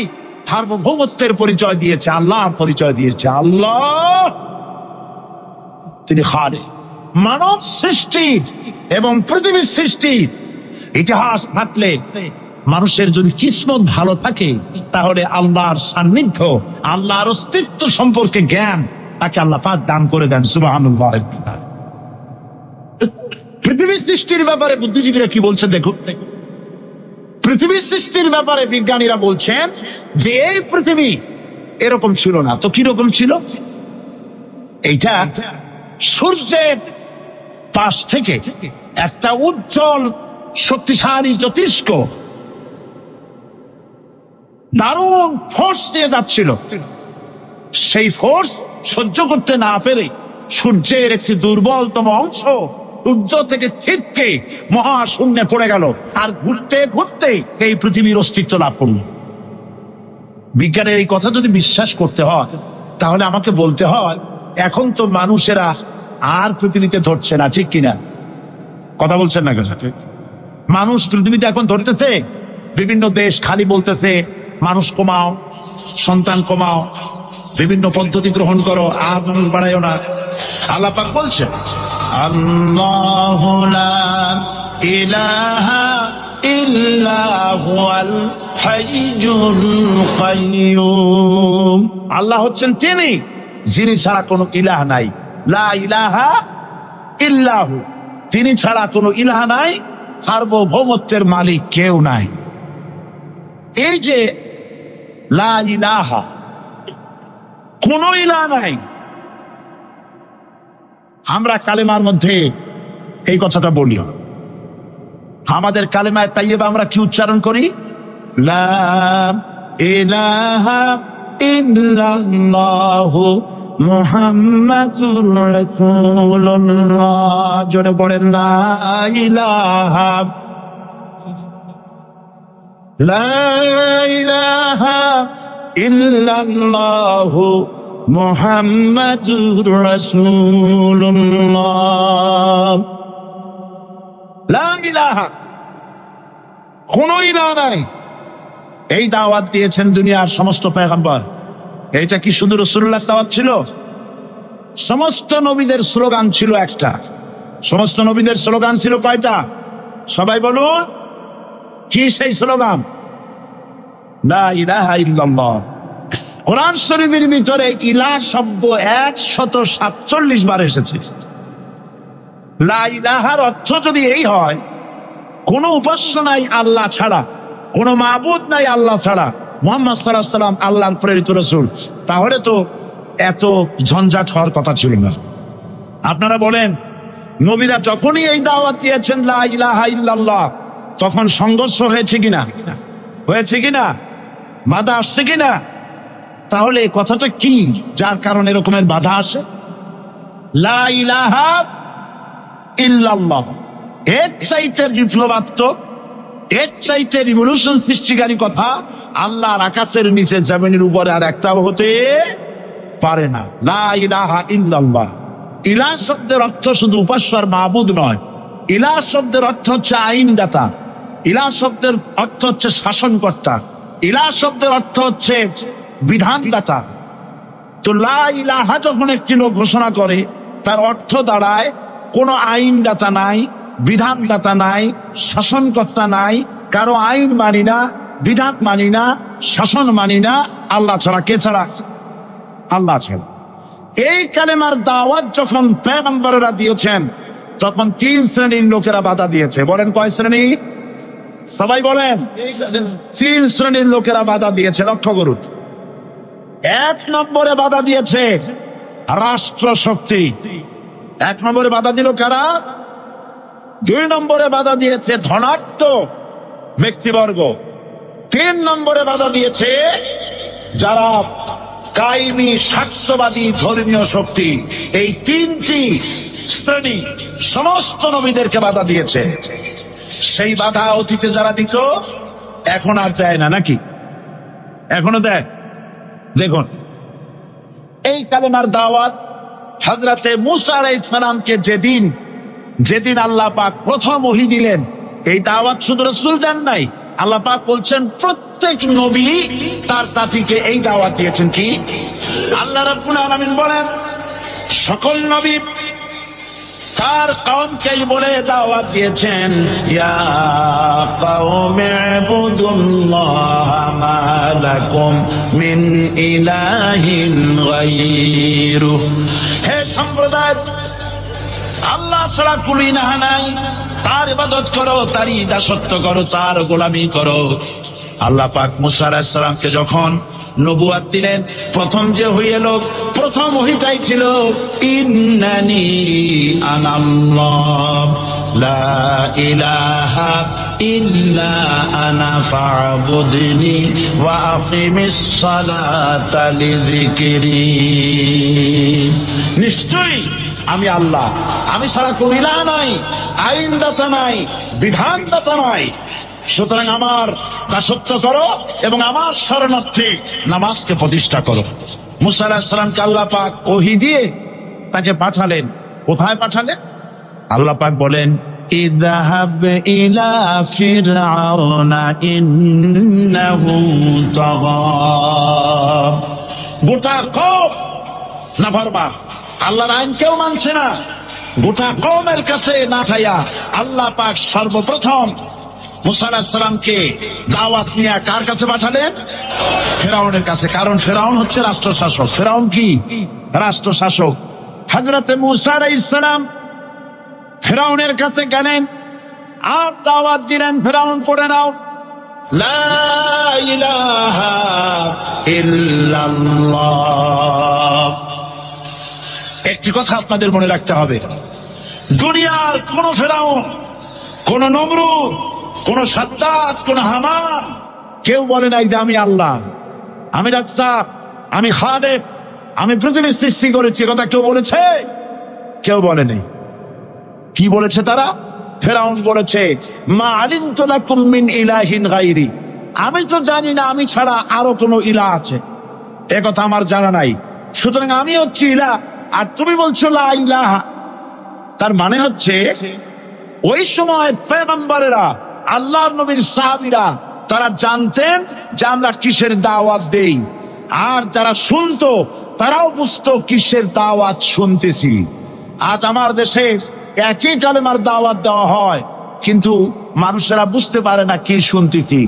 সার্বভৌমত্বের পরিচয় দিয়েছে, আল্লাহর পরিচয় দিয়েছে। আল্লাহ তিনি খালিক। মানব সৃষ্টি এবং পৃথিবীর সৃষ্টি ইতিহাস ঘাটলে মানুষের যদি কিসমত ভালো থাকে, তাহলে আল্লাহর সান্নিধ্য, আল্লাহর অস্তিত্ব সম্পর্কে জ্ঞান তাকে আল্লাহ পাক দান করে দেন। সুবহানাল্লাহ। পৃথিবীর সৃষ্টির ব্যাপারে বুদ্ধিজীবীরা কি বলছে দেখুন। পৃথিবীর সৃষ্টির ব্যাপারে বিজ্ঞানীরা বলছেন যে এই পৃথিবী এরকম ছিল না, তো কিরকম ছিল? এইটা সূর্যের পাশ থেকে একটা উজ্জ্বল শক্তিশালী জ্যোতিষ্ক দারুণ ফোর্স নিয়ে যাচ্ছিল। সেই ফোর্স সহ্য করতে না পেরে সূর্যের একটি দুর্বলতম অংশ সূর্য থেকে ছিটকে মহাশূন্যে পড়ে গেল, আর ঘুরতে ঘুরতে এই পৃথিবীর অস্তিত্ব লাভ করল। বিজ্ঞানের এই কথা যদি বিশ্বাস করতে হয়, তাহলে আমাকে বলতে হয় এখন তো মানুষেরা আর পৃথিবীতে ধরছে না, ঠিক কিনা? কথা বলছেন না? মানুষ পৃথিবীতে এখন ধরতেছে, বিভিন্ন দেশ খালি বলতেছে মানুষ কমাও, সন্তান কমাও, বিভিন্ন পদ্ধতি গ্রহণ করো, আর মানুষ বাড়াইও না। আল্লাহ পাক বলছেন আল্লাহু লা ইলাহা ইল্লা হুয়াল হাইয়ুল কাইয়্যুম। আল্লাহ হচ্ছেন তিনি, যিনি ছাড়া কোনো ইলাহ নাই। লা ইলাহা ইল্লাহু, তিনি ছাড়া কোনো ইলাহ নাই, সার্বভৌমত্বের মালিক কেউ নাই। এই যে লা ইলাহা, কোনো ইলাহ নাই, আমরা কালেমার মধ্যে এই কথাটা বলি। আমাদের কালেমায় তাইয়্যিবা আমরা কি উচ্চারণ করি? লা ইলাহা ইল্লাল্লাহু মুহাম্মাদুর রাসূলুল্লাহ। জোরে পড়েন লা ইলাহা, লা ইলাহা ইল্লাল্লাহু মুহাম্মাদুর রাসূলুল্লাহ। লা ইলাহা, কোন ইলাহ নাই। এই দাওয়াত দিয়েছেন দুনিয়ার সমস্ত পয়গম্বর। এইটা কি শুধু রাসূলুল্লাহর দাওয়াত ছিল? সমস্ত নবীদের স্লোগান ছিল একটা। সমস্ত নবীদের স্লোগান ছিল কয়টা? সবাই বলুন, কি সেই স্লোগান? লা ইলাহা ইল্লাল্লাহ। কোরআন শরীফের ভিতরে ইলাহ শব্দ 147 বার এসেছে। লা ইলাহার অর্থ যদি এই হয়, কোন উপাস্য নাই আল্লাহ ছাড়া, কোন মাবুদ নাই আল্লাহ ছাড়া, মুহাম্মদ সাল্লাল্লাহু আলাইহি ওয়াসাল্লাম আল্লাহর প্রেরিত রাসূল, তাহলে তো এত ঝঞ্ঝাট হওয়ার কথা ছিল না। আপনারা বলেন, নবীরা যখনই এই দাওয়াত দিয়েছেন লা ইলাহা ইল্লাল্লাহ, তখন সংঘর্ষ হয়েছে কিনা? হয়েছে কিনা? বাধা আসছে কিনা? তাহলে এই কথাটা কি যার কারণে এরকমের বাধা আসে? লা ইলাহা ইল্লাল্লাহ, এর চাইতে বিপ্লবাত্মক, এর চাইতে রিভলিউশন সৃষ্টিকারী কথা আল্লাহর আকাশের নিচে জমিনের উপরে আর একটাও হতে পারে না। লা ইলাহা ইল্লাল্লাহ। ইলাহ শব্দের অর্থ শুধু উপাস্য আর মাবুদ নয়। ইলাহ শব্দের অর্থ হচ্ছে আইনদাতা, ইলাহ শব্দের অর্থ হচ্ছে শাসনকর্তা, ইলাহ শব্দের অর্থ হচ্ছে বিধানদাতা। তো লা ইলাহা যখন একটি লোক ঘোষণা করে, তার অর্থ দাঁড়ায় কোন আইনদাতা নাই, বিধানদাতা নাই, শাসনকর্তা নাই, কারো আইন মানি না, বিধান মানি না, শাসন মানি না, আল্লাহ ছাড়া। কে ছাড়া? আল্লাহ ছাড়া। এই কালেমার দাওয়াত যখন পয়গম্বররা দিয়েছেন, তখন 3 শ্রেণীর লোকেরা বাধা দিয়েছে। বলেন কয় শ্রেণী? সবাই বলেন। 3 শ্রেণীর লোকেরা বাধা দিয়েছে, লক্ষ্য করুন। 1 নম্বরে বাধা দিয়েছে রাষ্ট্র শক্তি। 1 নম্বরে বাধা দিল কারা? 2 নম্বরে বাধা দিয়েছে ধনাঢ্য ব্যক্তিবর্গ। 3 নম্বরে বাধা দিয়েছে যারা কায়েমি স্বার্থবাদী ধর্মীয় শক্তি। এই 3টি শ্রেণী সমস্ত নবীদেরকে বাধা দিয়েছে। সেই বাধা অতীতে যারা দিত এখন আর দেয় না, নাকি এখনো দেয়? দেখুন, এই কালেমার দাওয়াত হযরতে মূসা আলাইহিস সালামকে যেদিন আল্লাহ পাক প্রথম ওহী দিলেন, এই দাওয়াত শুধু রাসূল দেন নাই, আল্লাহ পাক বলছেন প্রত্যেক নবী তার জাতিকে এই দাওয়াত দিয়েছেন। কি? আল্লাহ রাব্বুল আলামিন বলেন সকল নবী তার কওমকে বলে দাওয়াত দিয়েছেন, ইয়া কওমি ইবুদুল্লাহ মা লাকুম মিন ইলাহিন গায়রু। হে সম্প্রদায়, আল্লাহ ছাড়া কোন ইলাহ নাই, তার ইবাদত করো, তারই দাসত্ব করো, তার গোলামি করো। আল্লাহ পাক মূসা আলাইহিস সালামকে যখন নবুয়াত দিলেন, প্রথম যে ওহী এলো, প্রথম ওহীটাই ছিল ইন্নানি আনাল্লাহ লা ইলাহা ইল্লা আনা ফা'বুদনি ওয়া আকিমিস সালাতা লিযিকরি। নিশ্চয়ই আমি আল্লাহ, আমি ছাড়া কোন ইলাহ নাই, আইনদাতা নাই, বিধানদাতা নাই, সুতরাং আমার দাসত্ব করো এবং আমার শরণার্থী নামাজকে প্রতিষ্ঠা করো। মূসা আলাইহিস সালামকে আল্লাহ পাক ওহী দিয়ে তাকে পাঠালেন। কোথায় পাঠালেন? আল্লাহ পাক বলেন, ইযহাব ইলা ফিরআউনা ইন্নাহু তাগা। গোটা কওম নাফরমান, আল্লাহর আইন কেউ মানছে না। গোটা কওমের কাছে না খাইয়া আল্লাহ পাক সর্বপ্রথম মূসা আলাইহিস সালামকে দাওয়াত নিয়ে কার কাছে পাঠালেন? ফেরাউনের কাছে। কারণ ফেরাউন হচ্ছে রাষ্ট্রশাসক। ফেরাউন কি? রাষ্ট্রশাসক। হযরতে মূসা আলাইহিস সালাম ফেরাউনের কাছে গেলেন, আর দাওয়াত দিলেন, ফেরাউন পড়ে নাও লা ইলাহা ইল্লাল্লাহ। একটি কথা আপনাদের মনে রাখতে হবে, দুনিয়ার কোন ফেরাউন, কোন নমরুদ, কোন সাদ্দাত, কোন হামান কেউ বলে নাই যে আমি আল্লাহ, আমি রাজ্জাক, আমি খালেক, আমি পৃথিবী সৃষ্টি করেছি। কথা কেউ বলেছে? কেউ বলে নেই। কি বলেছে তারা? ফেরাউন বলেছে মা আলিমতু লাকুম মিন ইলাহিন গায়রি, আমি তো জানি না আমি ছাড়া আরো কোনো ইলাহ আছে, এ কথা আমার জানা নাই, সুতরাং আমি হচ্ছি ইলাহ, আর তুমি বলছো লা ইলাহা। তার মানে হচ্ছে ওই সময় পয়গম্বরেরা, আল্লাহর নবীর সাহাবীরা, তারা জানতেন যে আমরা কিসের দাওয়াত দেই, আর যারা শুনতো তারাও বুঝতো কিসের দাওয়াত শুনতেছি। আজ আমার দেশে একই কালেমার দাওয়াত দেওয়া হয়, কিন্তু মানুষেরা বুঝতে পারে না কি শুনতেছি।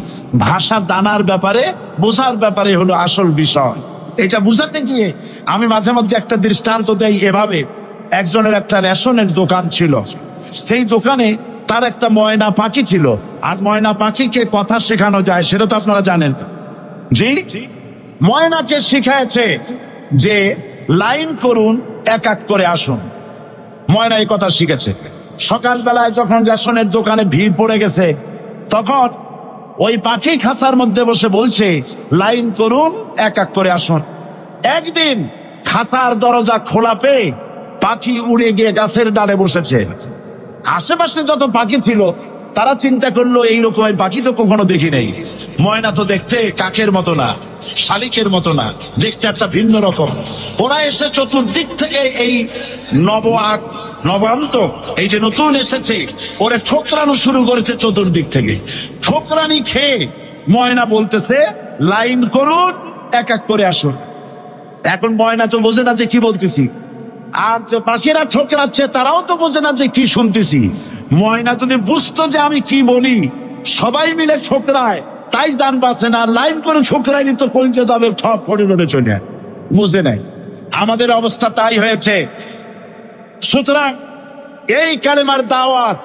ভাষা জানার ব্যাপারে, বোঝার ব্যাপারে হলো আসল বিষয়। এটা বুঝাতে গিয়ে আমি মাঝে মধ্যে একটা দৃষ্টান্ত দেই এভাবে। একজনের একটা রেশনের দোকান ছিল, সেই দোকানে তার একটা ময়না পাখি ছিল। আর ময়না পাখিকে কথা শেখানো যায় সেটা তো আপনারা জানেন। জি, ময়নাকে শিখাইছে যে লাইন করুন, এক এক করে আসুন। ময়না এই কথা শিখেছে। সকালবেলায় যখন রেশনের দোকানে ভিড় পড়ে গেছে, তখন ওই পাখি খাঁচার মধ্যে বসে বলছে লাইন করুন, এক এক করে আসুন। একদিন খাঁচার দরজা খোলা পেয়ে পাখি উড়ে গিয়ে গাছের ডালে বসেছে। আশেপাশে যত পাখি ছিল তারা চিন্তা করলো এইরকম পাখি তো কখনো দেখি নেই। ময়না তো দেখতে কাকের মতো না, শালিকের মতো না, দেখতে একটা ভিন্ন রকম। ওরা এসে চতুর্দিক থেকে এই নবান্ত, এই যে নতুন এসেছে, ওরে ঠোকরানো শুরু করেছে চতুর্দিক থেকে। ঠোকরানি খেয়ে ময়না বলতেছে লাইন করুন, এক এক করে আসুন। এখন ময়না তো বোঝে না যে কি বলতেছি, আর যে পাখিরা ঠোকরাচ্ছে তারাও তো বোঝে না যে কি শুনতেছি। ময়না যদি বুঝতো যে আমি কি বলি, সবাই মিলে ঠোকরায়, তাই দান পাচ্ছে না। লাইন করে ঠোকরায়নি তো কলজে যাবে, ঠপ ফড়ে রোডে চলে বুঝে নাই। আমাদের অবস্থা তাই হয়েছে। সুতরাং এই কালেমার দাওয়াত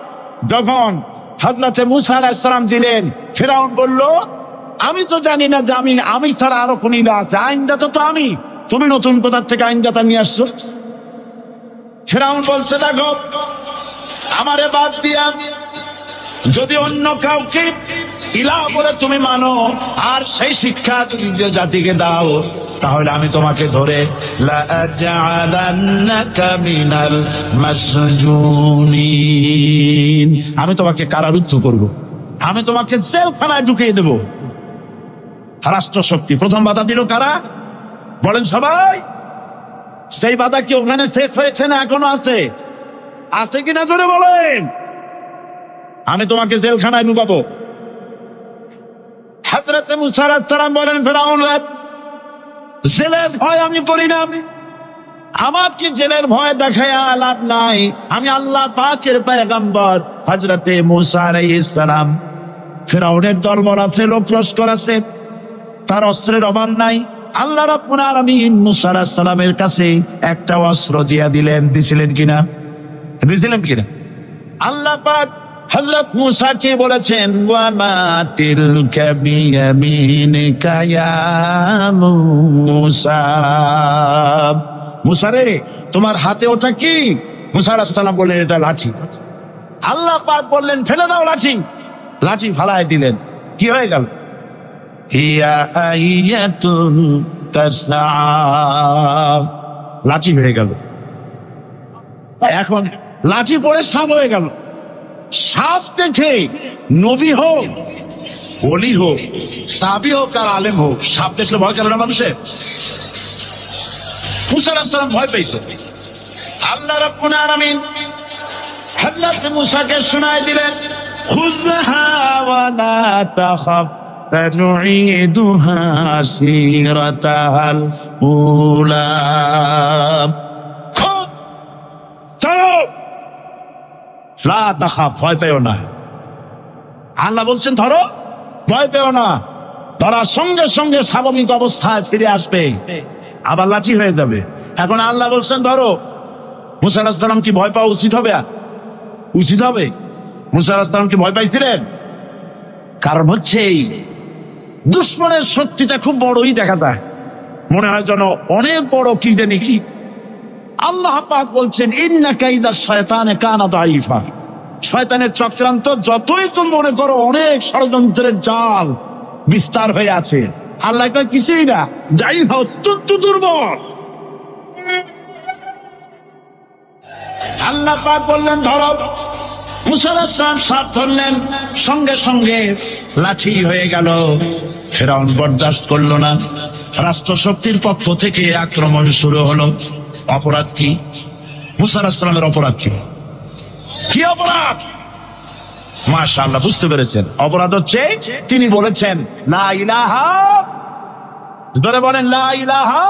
যখন হযরতে মুসা আলাইহিস সালাম দিলেন। ফিরআউন বলল, আমি তো জানি না যে আমি ছাড়া আরো কোন ইলাহ আছে, আইনদাতা তো আমি, তুমি নতুন কোথা থেকে আইনদাতা নিয়ে আসছো? ফিরআউন বলছে, দেখো আমারে বাদ দিয়া যদি অন্য কাউকে ইলাহ বলে তুমি মানো আর সেই শিক্ষা তুমি যে জাতিকে দাও, তাহলে আমি তোমাকে ধরে লাআজআলান্নাকা মিনাল মাসজুনিন, আমি তোমাকে কারারুদ্ধ করব, আমি তোমাকে জেলখানায় ঢুকিয়ে দেব। রাষ্ট্রশক্তি প্রথম বাধা দিল কারা? বলেন সবাই। সেই বাধা কি ওখানে শেষ হয়েছে না এখনো আছে? আছে কিনা জোরে বলেন। আমি তোমাকে জেলখানায় ঢুকাবো। হযরতে মুসা আলাইহিস সালাম বলেন, ফিরআউন জেলের ভয় আমি করি না, আমার কি জেলের ভয় দেখায় লাভ নাই, আমি আল্লাহ পাকের পয়গম্বর হযরতে মুসা আলাইহিস সালাম। ফিরআউনের দরবার আছে, লোক লস্কর আছে, তার অস্ত্রের অভাব নাই। আল্লাহ রাব্বুল আলামিন মুসা আলাইহিস সালামের কাছে একটা অস্ত্র দিয়া দিলেন। দিছিলেন কিনা? আল্লাহ পাক হযরত মুসাকে বলেছেন, ওয়া মা তিলকা বিয়ামিনিকা ইয়া মুসা, মুসা রে তোমার হাতে ওটা কি? মুসা আলাইহিস সালাম বললেন, এটা লাঠি। আল্লাহ পাক বললেন, ফেলে দাও লাঠি। লাঠি ফালায় দিলেন। কি হয়ে গেল? ইয়া আইয়াতুন তাসআ, লাঠি হয়ে গেল। এখন লাঠি পড়ে সাপ হয়ে গেল। সাপ দেখে নবী হোক, ওলি হোক, সাবি হোক আর আলেম হোক, সাপ দেখলে ভয় করে না মানুষের? মুসা আলাইহিস সালাম ভয় পেয়েছে। আল্লাহ রাব্বুল আলামিন হযরত মুসাকে শোনায় দিলেন, খুযহা ওয়া লা তাখাফ সানুঈদুহা সিরাতাল উলা, লা তাখাফ, ভয় পেও না। আল্লাহ বলছেন ধরো, ভয় পেও না। ধরার সঙ্গে সঙ্গে স্বাভাবিক অবস্থায় ফিরে আসবে, আবার লাঠি হয়ে যাবে। এখন আল্লাহ বলছেন ধরো। মুসা আলাইহিস সালাম কি ভয় পাওয়া উচিত হবে? উচিত হবে? মুসা আলাইহিস সালাম কি ভয় পাইছিলেন? কারণ হচ্ছে এই দুশমনের শক্তিটা খুব বড়ই দেখা যায়, মনে হয় যেন অনেক বড় কি জানি কি। আল্লাহ পাক বলছেন, ইন্না কাইদা শায়তানে কানা দাঈফা, শয়তানের চক্রান্ত যতই তুমি মনে করো অনেক ষড়যন্ত্রের জাল বিস্তার হয়ে আছে, আল্লাহ কয় কিছুই না, দাঈফা অত্যন্ত দুর্বল। আল্লাহ পাক বললেন ধরো। মুসা আলাইহিস সালাম সাপ ধরলেন, সঙ্গে সঙ্গে লাঠি হয়ে গেল। ফিরআউন বরদাস্ত করল না, রাষ্ট্রশক্তির পক্ষ থেকে আক্রমণ শুরু হলো। অপরাধ কি? মুসা আলাইহিস সালামের অপরাধ কি? কি অপরাধ? মাশাআল্লাহ, বুঝতে পেরেছেন। অপরাধ হচ্ছে তিনি বলেছেন লা ইলাহা, ধরে বলেন লা ইলাহা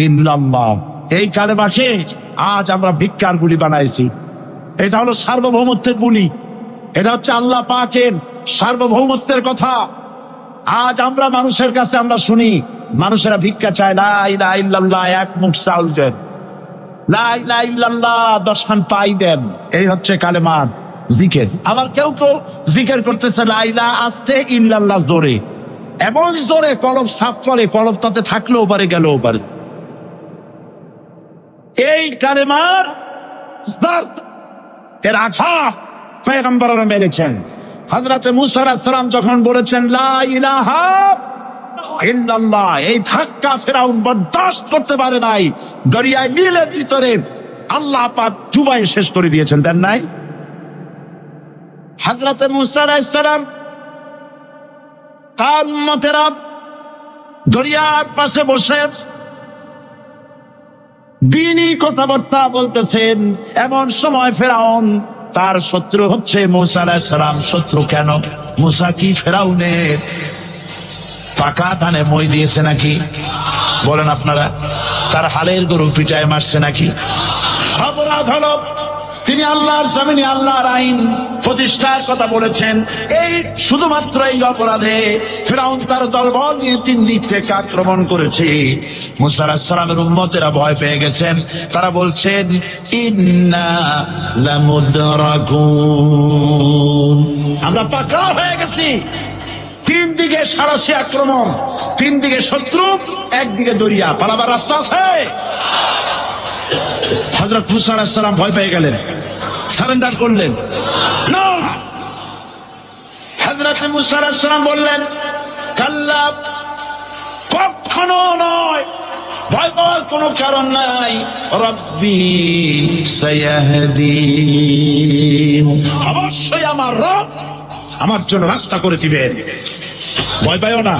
ইল্লাল্লাহ। এই কালেমাকে আজ আমরা ভিক্ষার গুলি বানাইছি। এটা হলো সার্বভৌমত্বের গুলি, এটা হচ্ছে আল্লাহ পাকের সার্বভৌমত্বের কথা। আজ আমরা মানুষের কাছে আমরা শুনি, মানুষেরা ভিক্ষা চায়, লা ইলাহা ইল্লাল্লাহ, এক মুঠ চাউল দেন, লা ইলাহা ইল্লাল্লাহ 10 খান পাই দেন। এই হচ্ছে কালেমার জিকির। আবার কেউ তো জিকির করতেছে লা ইলাহা আস্তে, ইল্লাল্লাহ জোরে, এমন জোরে কলব সাফ করে, কলব তাতে থাকলেও পারে গেলেও পারে। এই কালেমার এর আঘাত পয়গম্বররা মেরেছেন। হযরতে মুসা আলাইহিস সালাম যখন বলেছেন লা ইলাহা ইল্লাল্লাহ, এই ধাক্কা ফিরআউন বরদাস্ত করতে পারে নাই। দরিয়ায় নীলের ভিতরে আল্লাহ পাক ডুবাই শেষ করে দিয়েছেন, দেন নাই? হযরতে মুসা আলাইহিস সালাম তার উম্মতেরা দরিয়ার পাশে বসে দ্বীনি কথাবার্তা বলতেছেন। এমন সময় ফিরআউন, তার শত্রু হচ্ছে মুসা আলাইহিস সালাম। শত্রু কেন? মুসা কি ফিরআউনের পাকা ধানে মই দিয়েছে নাকি? বলেন আপনারা। তার হালের গরু পিটায় মারছে নাকি? অপরাধ হলো তিনি আল্লাহর জমিনে আল্লাহর আইন প্রতিষ্ঠার কথা বলেছেন। এই শুধুমাত্র এই অপরাধে ফিরআউন তার দলবল নিয়ে 3 দিক থেকে আক্রমণ করেছে। মুসা আলাইহিস সালামের উম্মতেরা ভয় পেয়ে গেছেন। তারা বলছেন ইন্না লামুদরাকুন, আমরা পাকড়াও হয়ে গেছি। 3 দিকে সারাশি আক্রমণ, 3 দিকে শত্রু, একদিকে দরিয়া, পালাবার রাস্তা আছে? হযরত মুসা আলাইহিস সালাম ভয় পেয়ে গেলেন, সারেন্ডার করলেন না। হযরত মুসা আলাইহিস সালাম বললেন কাল্লা, কখনো নয়, ভয় পাওয়ার কোনো কারণ নাই। রব্বি সায়াহদিন, অবশ্যই আমার রব আমার জন্য রাস্তা করে দিবেন। ভয় পাইও না,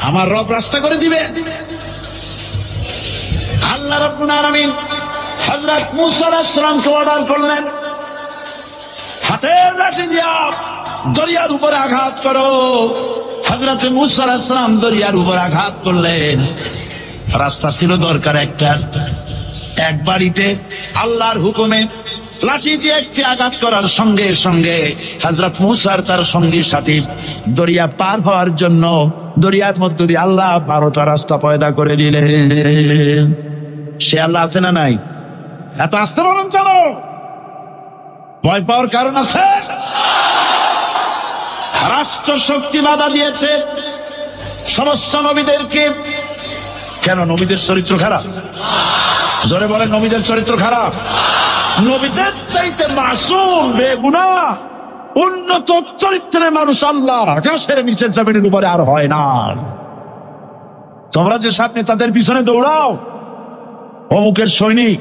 আমার রব রাস্তা করে দিবেন। আল্লাহ রাব্বুল আলামিন হযরত মুসা আলাইহিস সালামকে অর্ডার করলেন, হাতের লাঠি দিয়া দরিয়ার উপরে আঘাত করো। হযরত মুসা আলাইহিস সালাম দরিয়ার উপর আঘাত করলেন। রাস্তা ছিল দরকার একটা, এক বাড়িতে আল্লাহর হুকুমে লাঠি দিয়ে একটি আঘাত করার সঙ্গে সঙ্গে হযরত মুসার তার সঙ্গী সাথী দরিয়া পার হওয়ার জন্য দরিয়ার মধ্য দিয়ে আল্লাহ 12টা রাস্তা পয়দা করে দিলেন। সে আল্লাহ আছে না নাই? এত আসতে বলেন কেন? ভয় পাওয়ার কারণ আছে? রাষ্ট্র শক্তি বাধা দিয়েছে সমস্ত নবীদেরকে। কেন? নবীদের চরিত্র খারাপ? জোরে বলেন, নবীদের চরিত্র খারাপ? নবীদের চাইতে মাসুম বেগুনাহ উন্নত চরিত্রের মানুষ আল্লাহ আকাশের নিচে জমিনের উপরে আর হয় না। তোমরা যে সব নেতাদের পিছনে দৌড়াও, অমুকের সৈনিক,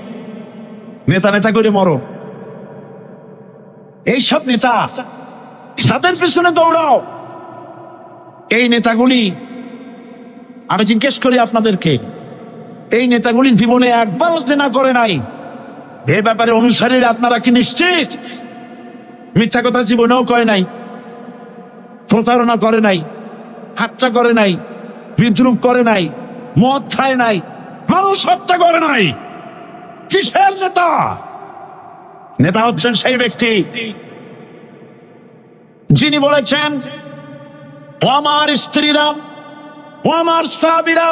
নেতা নেতা করে মরো, এইসব নেতা তাদের পিছনে দৌড়াও, এই নেতাগুলি, আমি জিজ্ঞেস করি আপনাদেরকে, এই নেতাগুলি জীবনে একবারও জেনা করে নাই? এ ব্যাপারে অনুসারীরা আপনারা কি নিশ্চিত? মিথ্যা কথা জীবনেও কয় নাই, প্রতারণা করে নাই, হাতটা করে নাই, বিদ্রুপ করে নাই, মদ খায় নাই, মানুষ হত্যা করে নাই। কিসের নেতা? নেতা হচ্ছেন সেই ব্যক্তি যিনি বলেছেন, ও আমার স্ত্রীরা, ও আমার সাহাবীরা,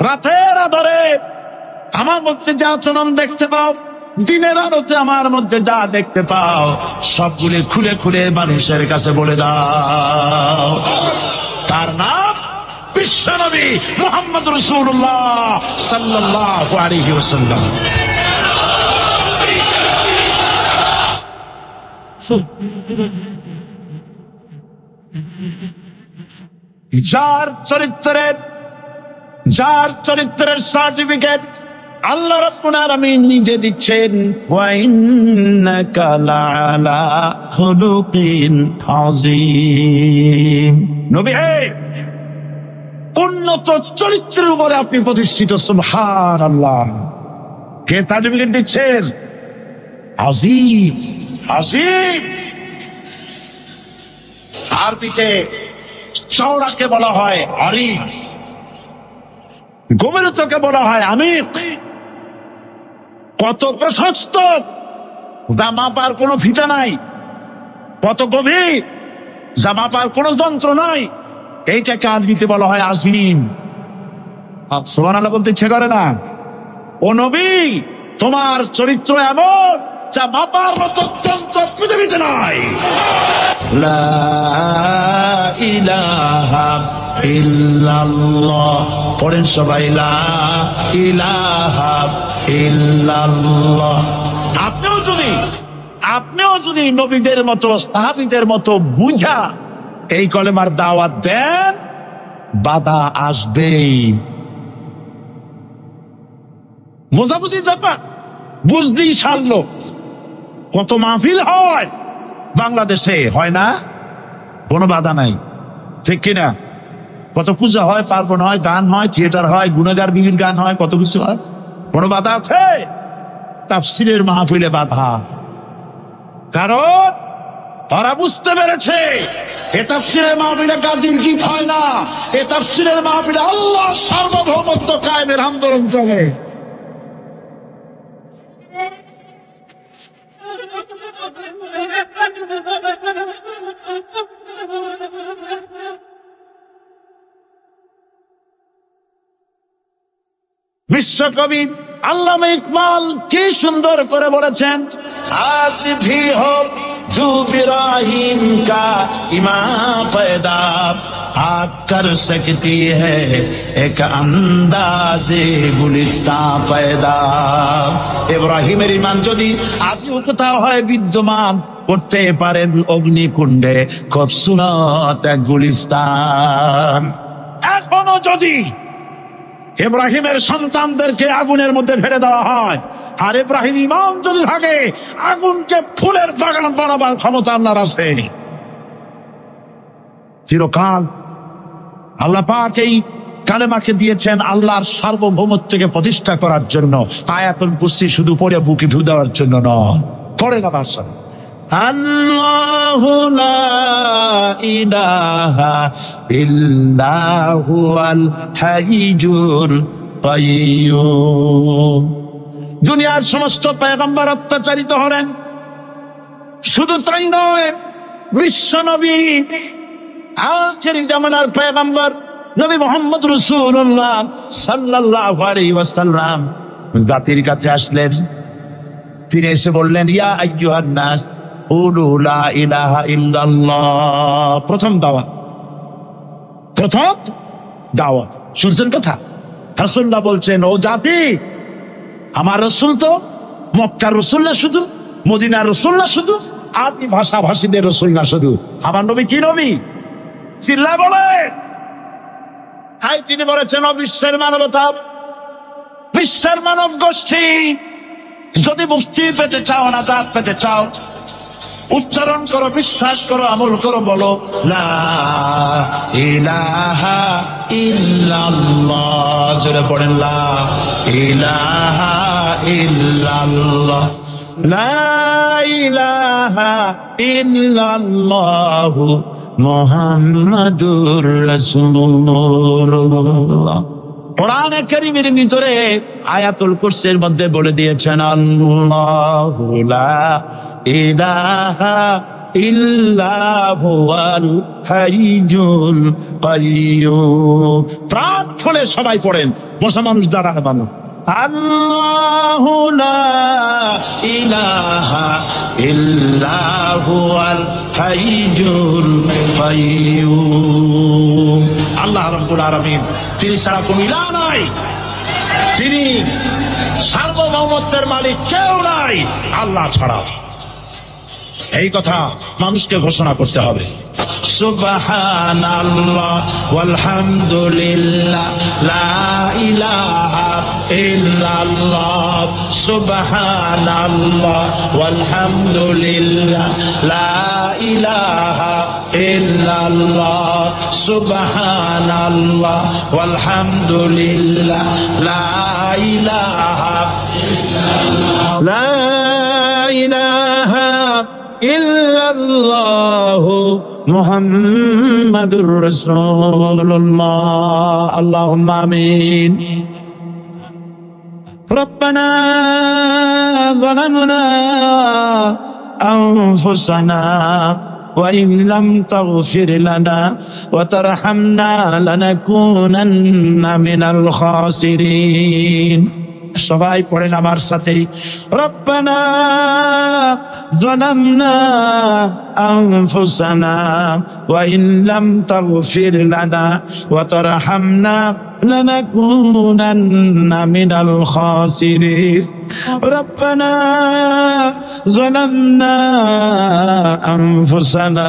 রাতের আধারে আমার মধ্যে যা আচরণ দেখতে পাও, দিনের আলোতে আমার মধ্যে যা দেখতে পাও, সবগুলি খুলে খুলে মানুষের কাছে বলে দাও। তার নাম বিশ্বনবী মুহাম্মদ রাসূলুল্লাহ সাল্লাল্লাহু আলাইহি ওয়াসাল্লাম। যার চরিত্রের সার্টিফিকেট আল্লাহ রাব্বুল আলামিন নিজে দিচ্ছেন, ওয়া ইন্নাকা লাআলা খুলুকিন আযীম। নবী হে, উন্নত চরিত্রের উপরে আপনি প্রতিষ্ঠিত। সুবহানাল্লাহ। কে সার্টিফিকেট দিচ্ছেন? আযীম, আযীম। আরবিতে চওড়াকে বলা হয় আরিফ, গভীরতাকে বলা হয় আমিক। কত প্রশস্ত, যা মাপার কোনো ফিতা নাই, কত গভীর, যা মাপার কোনো যন্ত্র নাই, এইটাকে আরবিতে বলা হয় আযীম। সুবহানাল্লাহ বলতে ইচ্ছে করে না? ও নবী, তোমার চরিত্র এমন যা মাপার মতো যন্ত্র পৃথিবীতে নাই। লা ইলাহা ইল্লাল্লাহ, পড়েন সবাই, লা ইলাহা ইল্লাল্লাহ। আপনিও যদি নবীদের মতো, সাহাবীদের মতো বুঝা এই কলেমার দাওয়াত দেন, বাধা আসবেই। বোঝাবুঝির ব্যাপার, বুঝলেই সারলো। কত মাহফিল হয় বাংলাদেশে, হয় না? কোনো বাধা নাই, ঠিক কিনা? কত পূজা হয়, পার্বণ হয়, গান হয়, থিয়েটার হয়, গুণগার বিভিন্ন গান হয়, কত কিছু হয়। কোনো বাধা আছে? তাফসীরের মাহফিলে বাধা। কারণ তারা বুঝতে পেরেছে এ তাফসীরের মাহফিলে গাজীর গীত হয় না, এ তাফসীরের মাহফিলে আল্লাহ সার্বভৌমত্ব কায়েমের আন্দোলন চলে। বিশ্বকবি আল্লামা ইকবাল কি সুন্দর করে বলেছেন, আজ ভি হো जो इब्राहिम का इमाम पैदा आप कर सकती है एक अंदाजे गुलिस्तान पैदा। ইব্রাহিমের ইমান যদি আজও কোথাও হয় বিদ্যমান, করতে পারেন অগ্নিকুণ্ডে খুবসুরত এক গুলিস্তান। এখনো যদি ইব্রাহিমের সন্তানদেরকে আগুনের মধ্যে ফেলে দেওয়া হয়, আর ইব্রাহিম ইমাম যদি থাকে, আগুনকে ফুলের বাগান বানাবার ক্ষমতা আল্লাহর আছে। চিরকাল আল্লাহ পাক এই কালেমাকে দিয়েছেন আল্লাহর সার্বভৌমত্বকে প্রতিষ্ঠা করার জন্য। আয়াতুল কুরসি শুধু পড়ে বুকে ঢু দেওয়ার জন্য নয়, পড়ে না ভাষা। আল্লাহু লা ইলাহা ইল্লা হুয়াল হাইয়ুল কাইয়্যুম। দুনিয়ার সমস্ত পয়গম্বর অত্যাচারিত হলেন, শুধু তাই নয়, বিশ্ব নবী আখির জামানার পয়গম্বর নবী মুহাম্মদ রাসূলুল্লাহ সাল্লাল্লাহু আলাইহি ওয়াসাল্লাম জাতির কাছে আসলেন। তিনি এসে বললেন, ইয়া আইয়ুহান নাস কুলু লা ইলাহা ইল্লাল্লাহ। প্রথম দাওয়াত, প্রথম দাওয়াত। শুনছেন কথা? রাসূলুল্লাহ বলছেন, ও জাতি, আমার রসুল তো মক্কার রসুল না শুধু, মদিনার রসুল না শুধু, আপনি ভাষাভাষীদের রসুল না শুধু, আমার নবী কি নবী? চিল্লায় বলে। তাই তিনি বলেছেন, ও বিশ্বের মানবতা, বিশ্বের মানব গোষ্ঠী, যদি মুক্তি পেতে চাও, নাজাত পেতে চাও, উচ্চারণ করো, বিশ্বাস করো, আমল করো, বলো লা ইলাহা ইল্লাল্লাহ। জোরে পড়েন, লা ইলাহা ইল্লাল্লাহ, লা ইলাহা ইল্লাল্লাহু মুহাম্মাদুর রাসূলুল্লাহ। কোরআনে কারীমের ভিতরে আয়াতুল কুরসির মধ্যে বলে দিয়েছেন, আল্লাহু লা ইলাহা ইল্লা হুয়াল হাইয়ুল কাইয়্যুম। প্রাণ খুলে সবাই পড়েন, বসা মানুষ দাঁড়ানো মানুষ। আল্লাহু লা ইলাহা ইল্লা হুয়াল হাইয়ুল কাইয়্যুম। আল্লাহ রাব্বুল আলামিন, তিনি ছাড়া কোনো ইলাহ নাই, তিনি সার্বভৌমত্বের মালিক, কেউ নাই আল্লাহ ছাড়া। এই কথা মানুষকে ঘোষণা করতে হবে। সুবহানাল্লাহ ওয়ালহামদুলিল্লাহ লা ইলাহা ইল্লাল্লাহ। সুবহানাল্লাহ ওয়ালহামদুলিল্লাহ লা ইলাহা ইল্লাল্লাহ। সুবহানাল্লাহ ওয়ালহামদুলিল্লাহ লা ইলাহা ইল্লাল্লাহ, লা ইলাহা ইল্লাল্লাহু মুহাম্মাদুর রাসূলুল্লাহ। আল্লাহুম্মা আমিন। রব্বানা যালামনা আনফুসানা ওয়া ইন লাম তাগফির লানা ওয়া তারহামনা লানাকুনান্না মিনাল খাসিরিন। সবাই পড়েন আমার সাথে, রব্বানা যালামনা আনফুসানা ওয়া ইন লাম তাগফির লানা ওয়া তারহামনা লানাকুনান্না মিনাল খাসিরিন। রব্বানা যালামনা আনফুসানা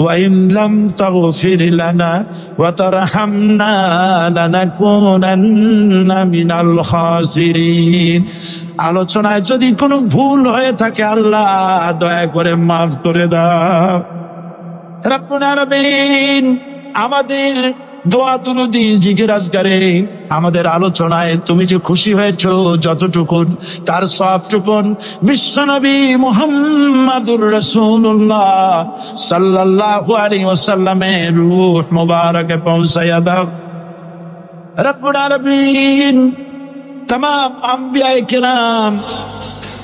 ওয়া ইন লাম তাগফির লানা ওয়া তারহামনা লানাকুনান্না মিনাল খাসিরিন। আলোচনায় যদি কোনো ভুল হয়ে থাকে আল্লাহ দয়া করে মাফ করে দাও। রব্বুল আলামিন, আমাদের দোয়া দুরূদি জিকির আজকারে, আমাদের আলোচনায় তুমি যে খুশি হয়েছো যতটুকুন, তার সবটুকুন বিশ্বনবী মুহাম্মাদুর রাসূলুল্লাহ সাল্লাল্লাহু আলাইহি ওয়াসাল্লামের রূহ মুবারকে পৌঁছায়া দাও। রব্বুল আলামিন, तमाम अंबिया किराम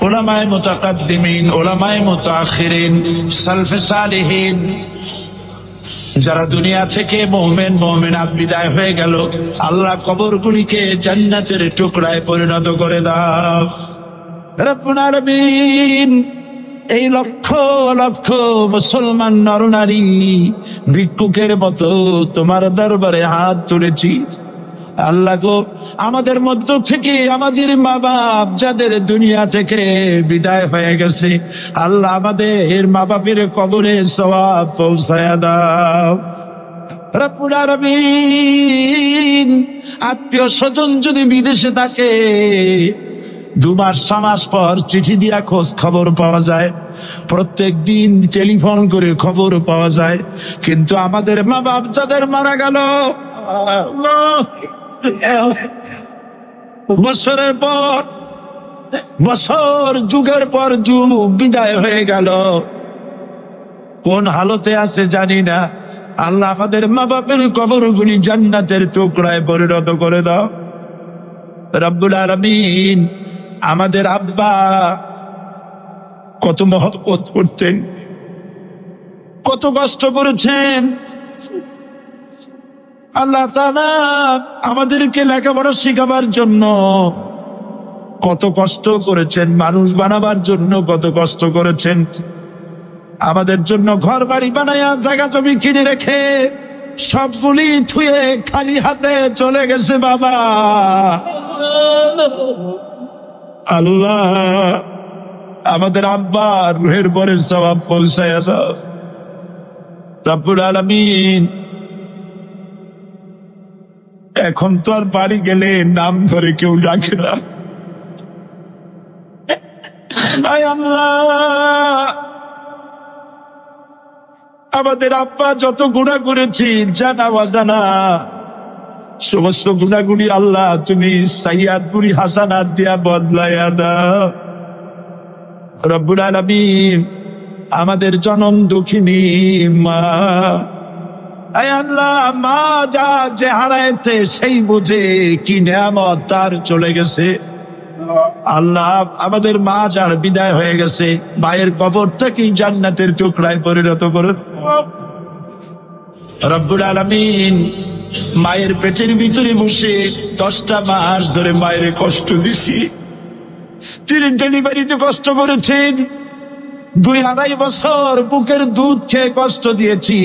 উলামায়ে মুতাকাদ্দিমিন, উলামায়ে মুতাআখিরিন, সালফে সালিহিন, যারা দুনিয়া থেকে মুমিন মুমিনাত বিদায় হয়ে গেল, আল্লাহ কবরগুলিকে জান্নাতের টুকরায় পরিণত করে দাও রব্বুল আলামিন। এই লক্ষ লক্ষ মুসলমান নরনারী ভিক্ষুকের মতো তোমার দরবারে হাত তুলেছি। আল্লাহ গো, আমাদের মধ্য থেকে আমাদের মা বাপ যাদের দুনিয়া থেকে বিদায় হয়ে গেছে, আল্লাহ আমাদের মা বাপের কবরে সওয়াব পৌঁছায়া দাও রব্বুল আলামিন। আত্মীয় স্বজন যদি বিদেশে থাকে, 2 মাস 6 মাস পর চিঠি দিয়া খোঁজ খবর পাওয়া যায়, প্রত্যেক দিন টেলিফোন করে খবর পাওয়া যায়, কিন্তু আমাদের মা বাপ যাদের মারা গেল, বছরের পর বছর, যুগের পর যুগ বিদায় হয়ে গেল, কোন হালতে আছে জানি না। আল্লাহ আমাদের মা বাপের কবরগুলি জান্নাতের টুকরায় পরিণত করে দাও রব্বুল আলামিন। আমাদের আব্বা কত মহব্বত করতেন, কত কষ্ট করেছেন। আল্লাহ তাআলা আমাদেরকে লেখাপড়া শেখাবার জন্য কত কষ্ট করেছেন, মানুষ বানাবার জন্য কত কষ্ট করেছেন। আমাদের জন্য ঘর বাড়ি বানায়া জায়গা জমি কিনে রেখে সবগুলি থুয়ে খালি হাতে চলে গেছে বাবা। আল্লাহ আমাদের আব্বার রুহের পরে সওয়াব পৌঁছায়া দাও রব্বুল আলামিন। এখন তো আর বাড়ি গেলে নাম ধরে কেউ ডাকে না। আয় আল্লাহ, আমাদের আব্বা যত গুনাহ করেছি জানা অজানা, সমস্ত গুনাহগুলি আল্লাহ তুমি সাইয়্যাদগুলি হাসানাত দিয়া বদলাইয়া দাও রব্বুল আলামিন। আমাদের জনম দুঃখিনী মা, আয় আল্লাহ, মা যা যে হারাইতে সেই বুঝে কি নিয়ামত তার চলে গেছে। আল্লাহ আমাদের মা যার বিদায় হয়ে গেছে, মায়ের কবরটাকে জান্নাতের টুকরায় পরিণত করে রব্বুল আলামিন। মায়ের পেটের ভিতরে বসে 10টা মাস ধরে মায়ের কষ্ট দিছি, তিনি ডেলিভারিতে কষ্ট করেছেন, 2-2.5 বছর বুকের দুধ খেয়ে কষ্ট দিয়েছি,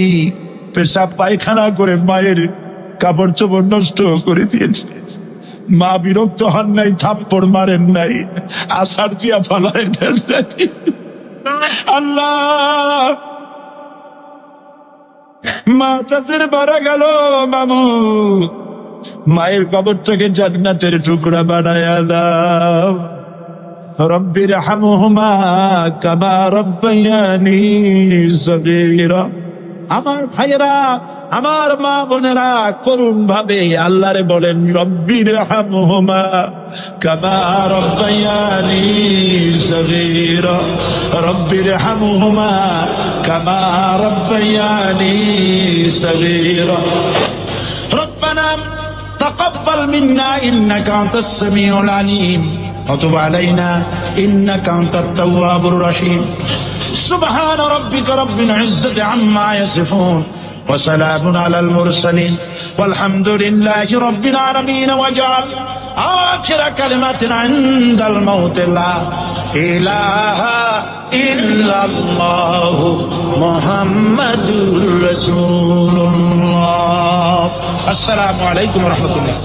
পেশাব পায়খানা করে মায়ের কাপড় চোপড় নষ্ট করে দিয়েছে। মা বিরক্ত হন নাই, থাপ্পড় মারেন নাই, আষাঢ় দিয়া ফলায় দেন নাই। আল্লাহ, মা চাচের মারা গেল মামু, মায়ের কবরটাকে জান্নাতের টুকরা বানায়া দাও রব্বির হামহুমা কামা রব্বায়ানি সগীরা। আমার ভাইয়েরা, আমার মা বোনেরা করুণ ভাবে আল্লাহরে বলেন রব্বির হামহুমা কামা রব্বায়ানি সগীরা, রব্বির হামহুমা কামা রব্বায়ানি সগীরা। রব্বানা তাকাব্বাল মিন্না ইন্নাকা আনতাস সামিউল আলিম ওয়া তুব আলাইনা ইন্নাকা আনতাত তাওয়াবুর রহিম। সুবহান রাব্বিকা রাব্বিল ইজ্জাতি আম্মা ইয়াসিফুন ওয়া সালামুন আলাল মুরসালিন ওয়ালহামদুলিল্লাহি রাব্বিল আলামিন। ওয়াজআল আখিরা কালিমাতিনা ইনদাল মাউত লা ইলাহা ইল্লাল্লাহু মুহাম্মাদুর রাসূলুল্লাহ। আসসালামু আলাইকুম ওয়া রাহমাতুল্লাহ।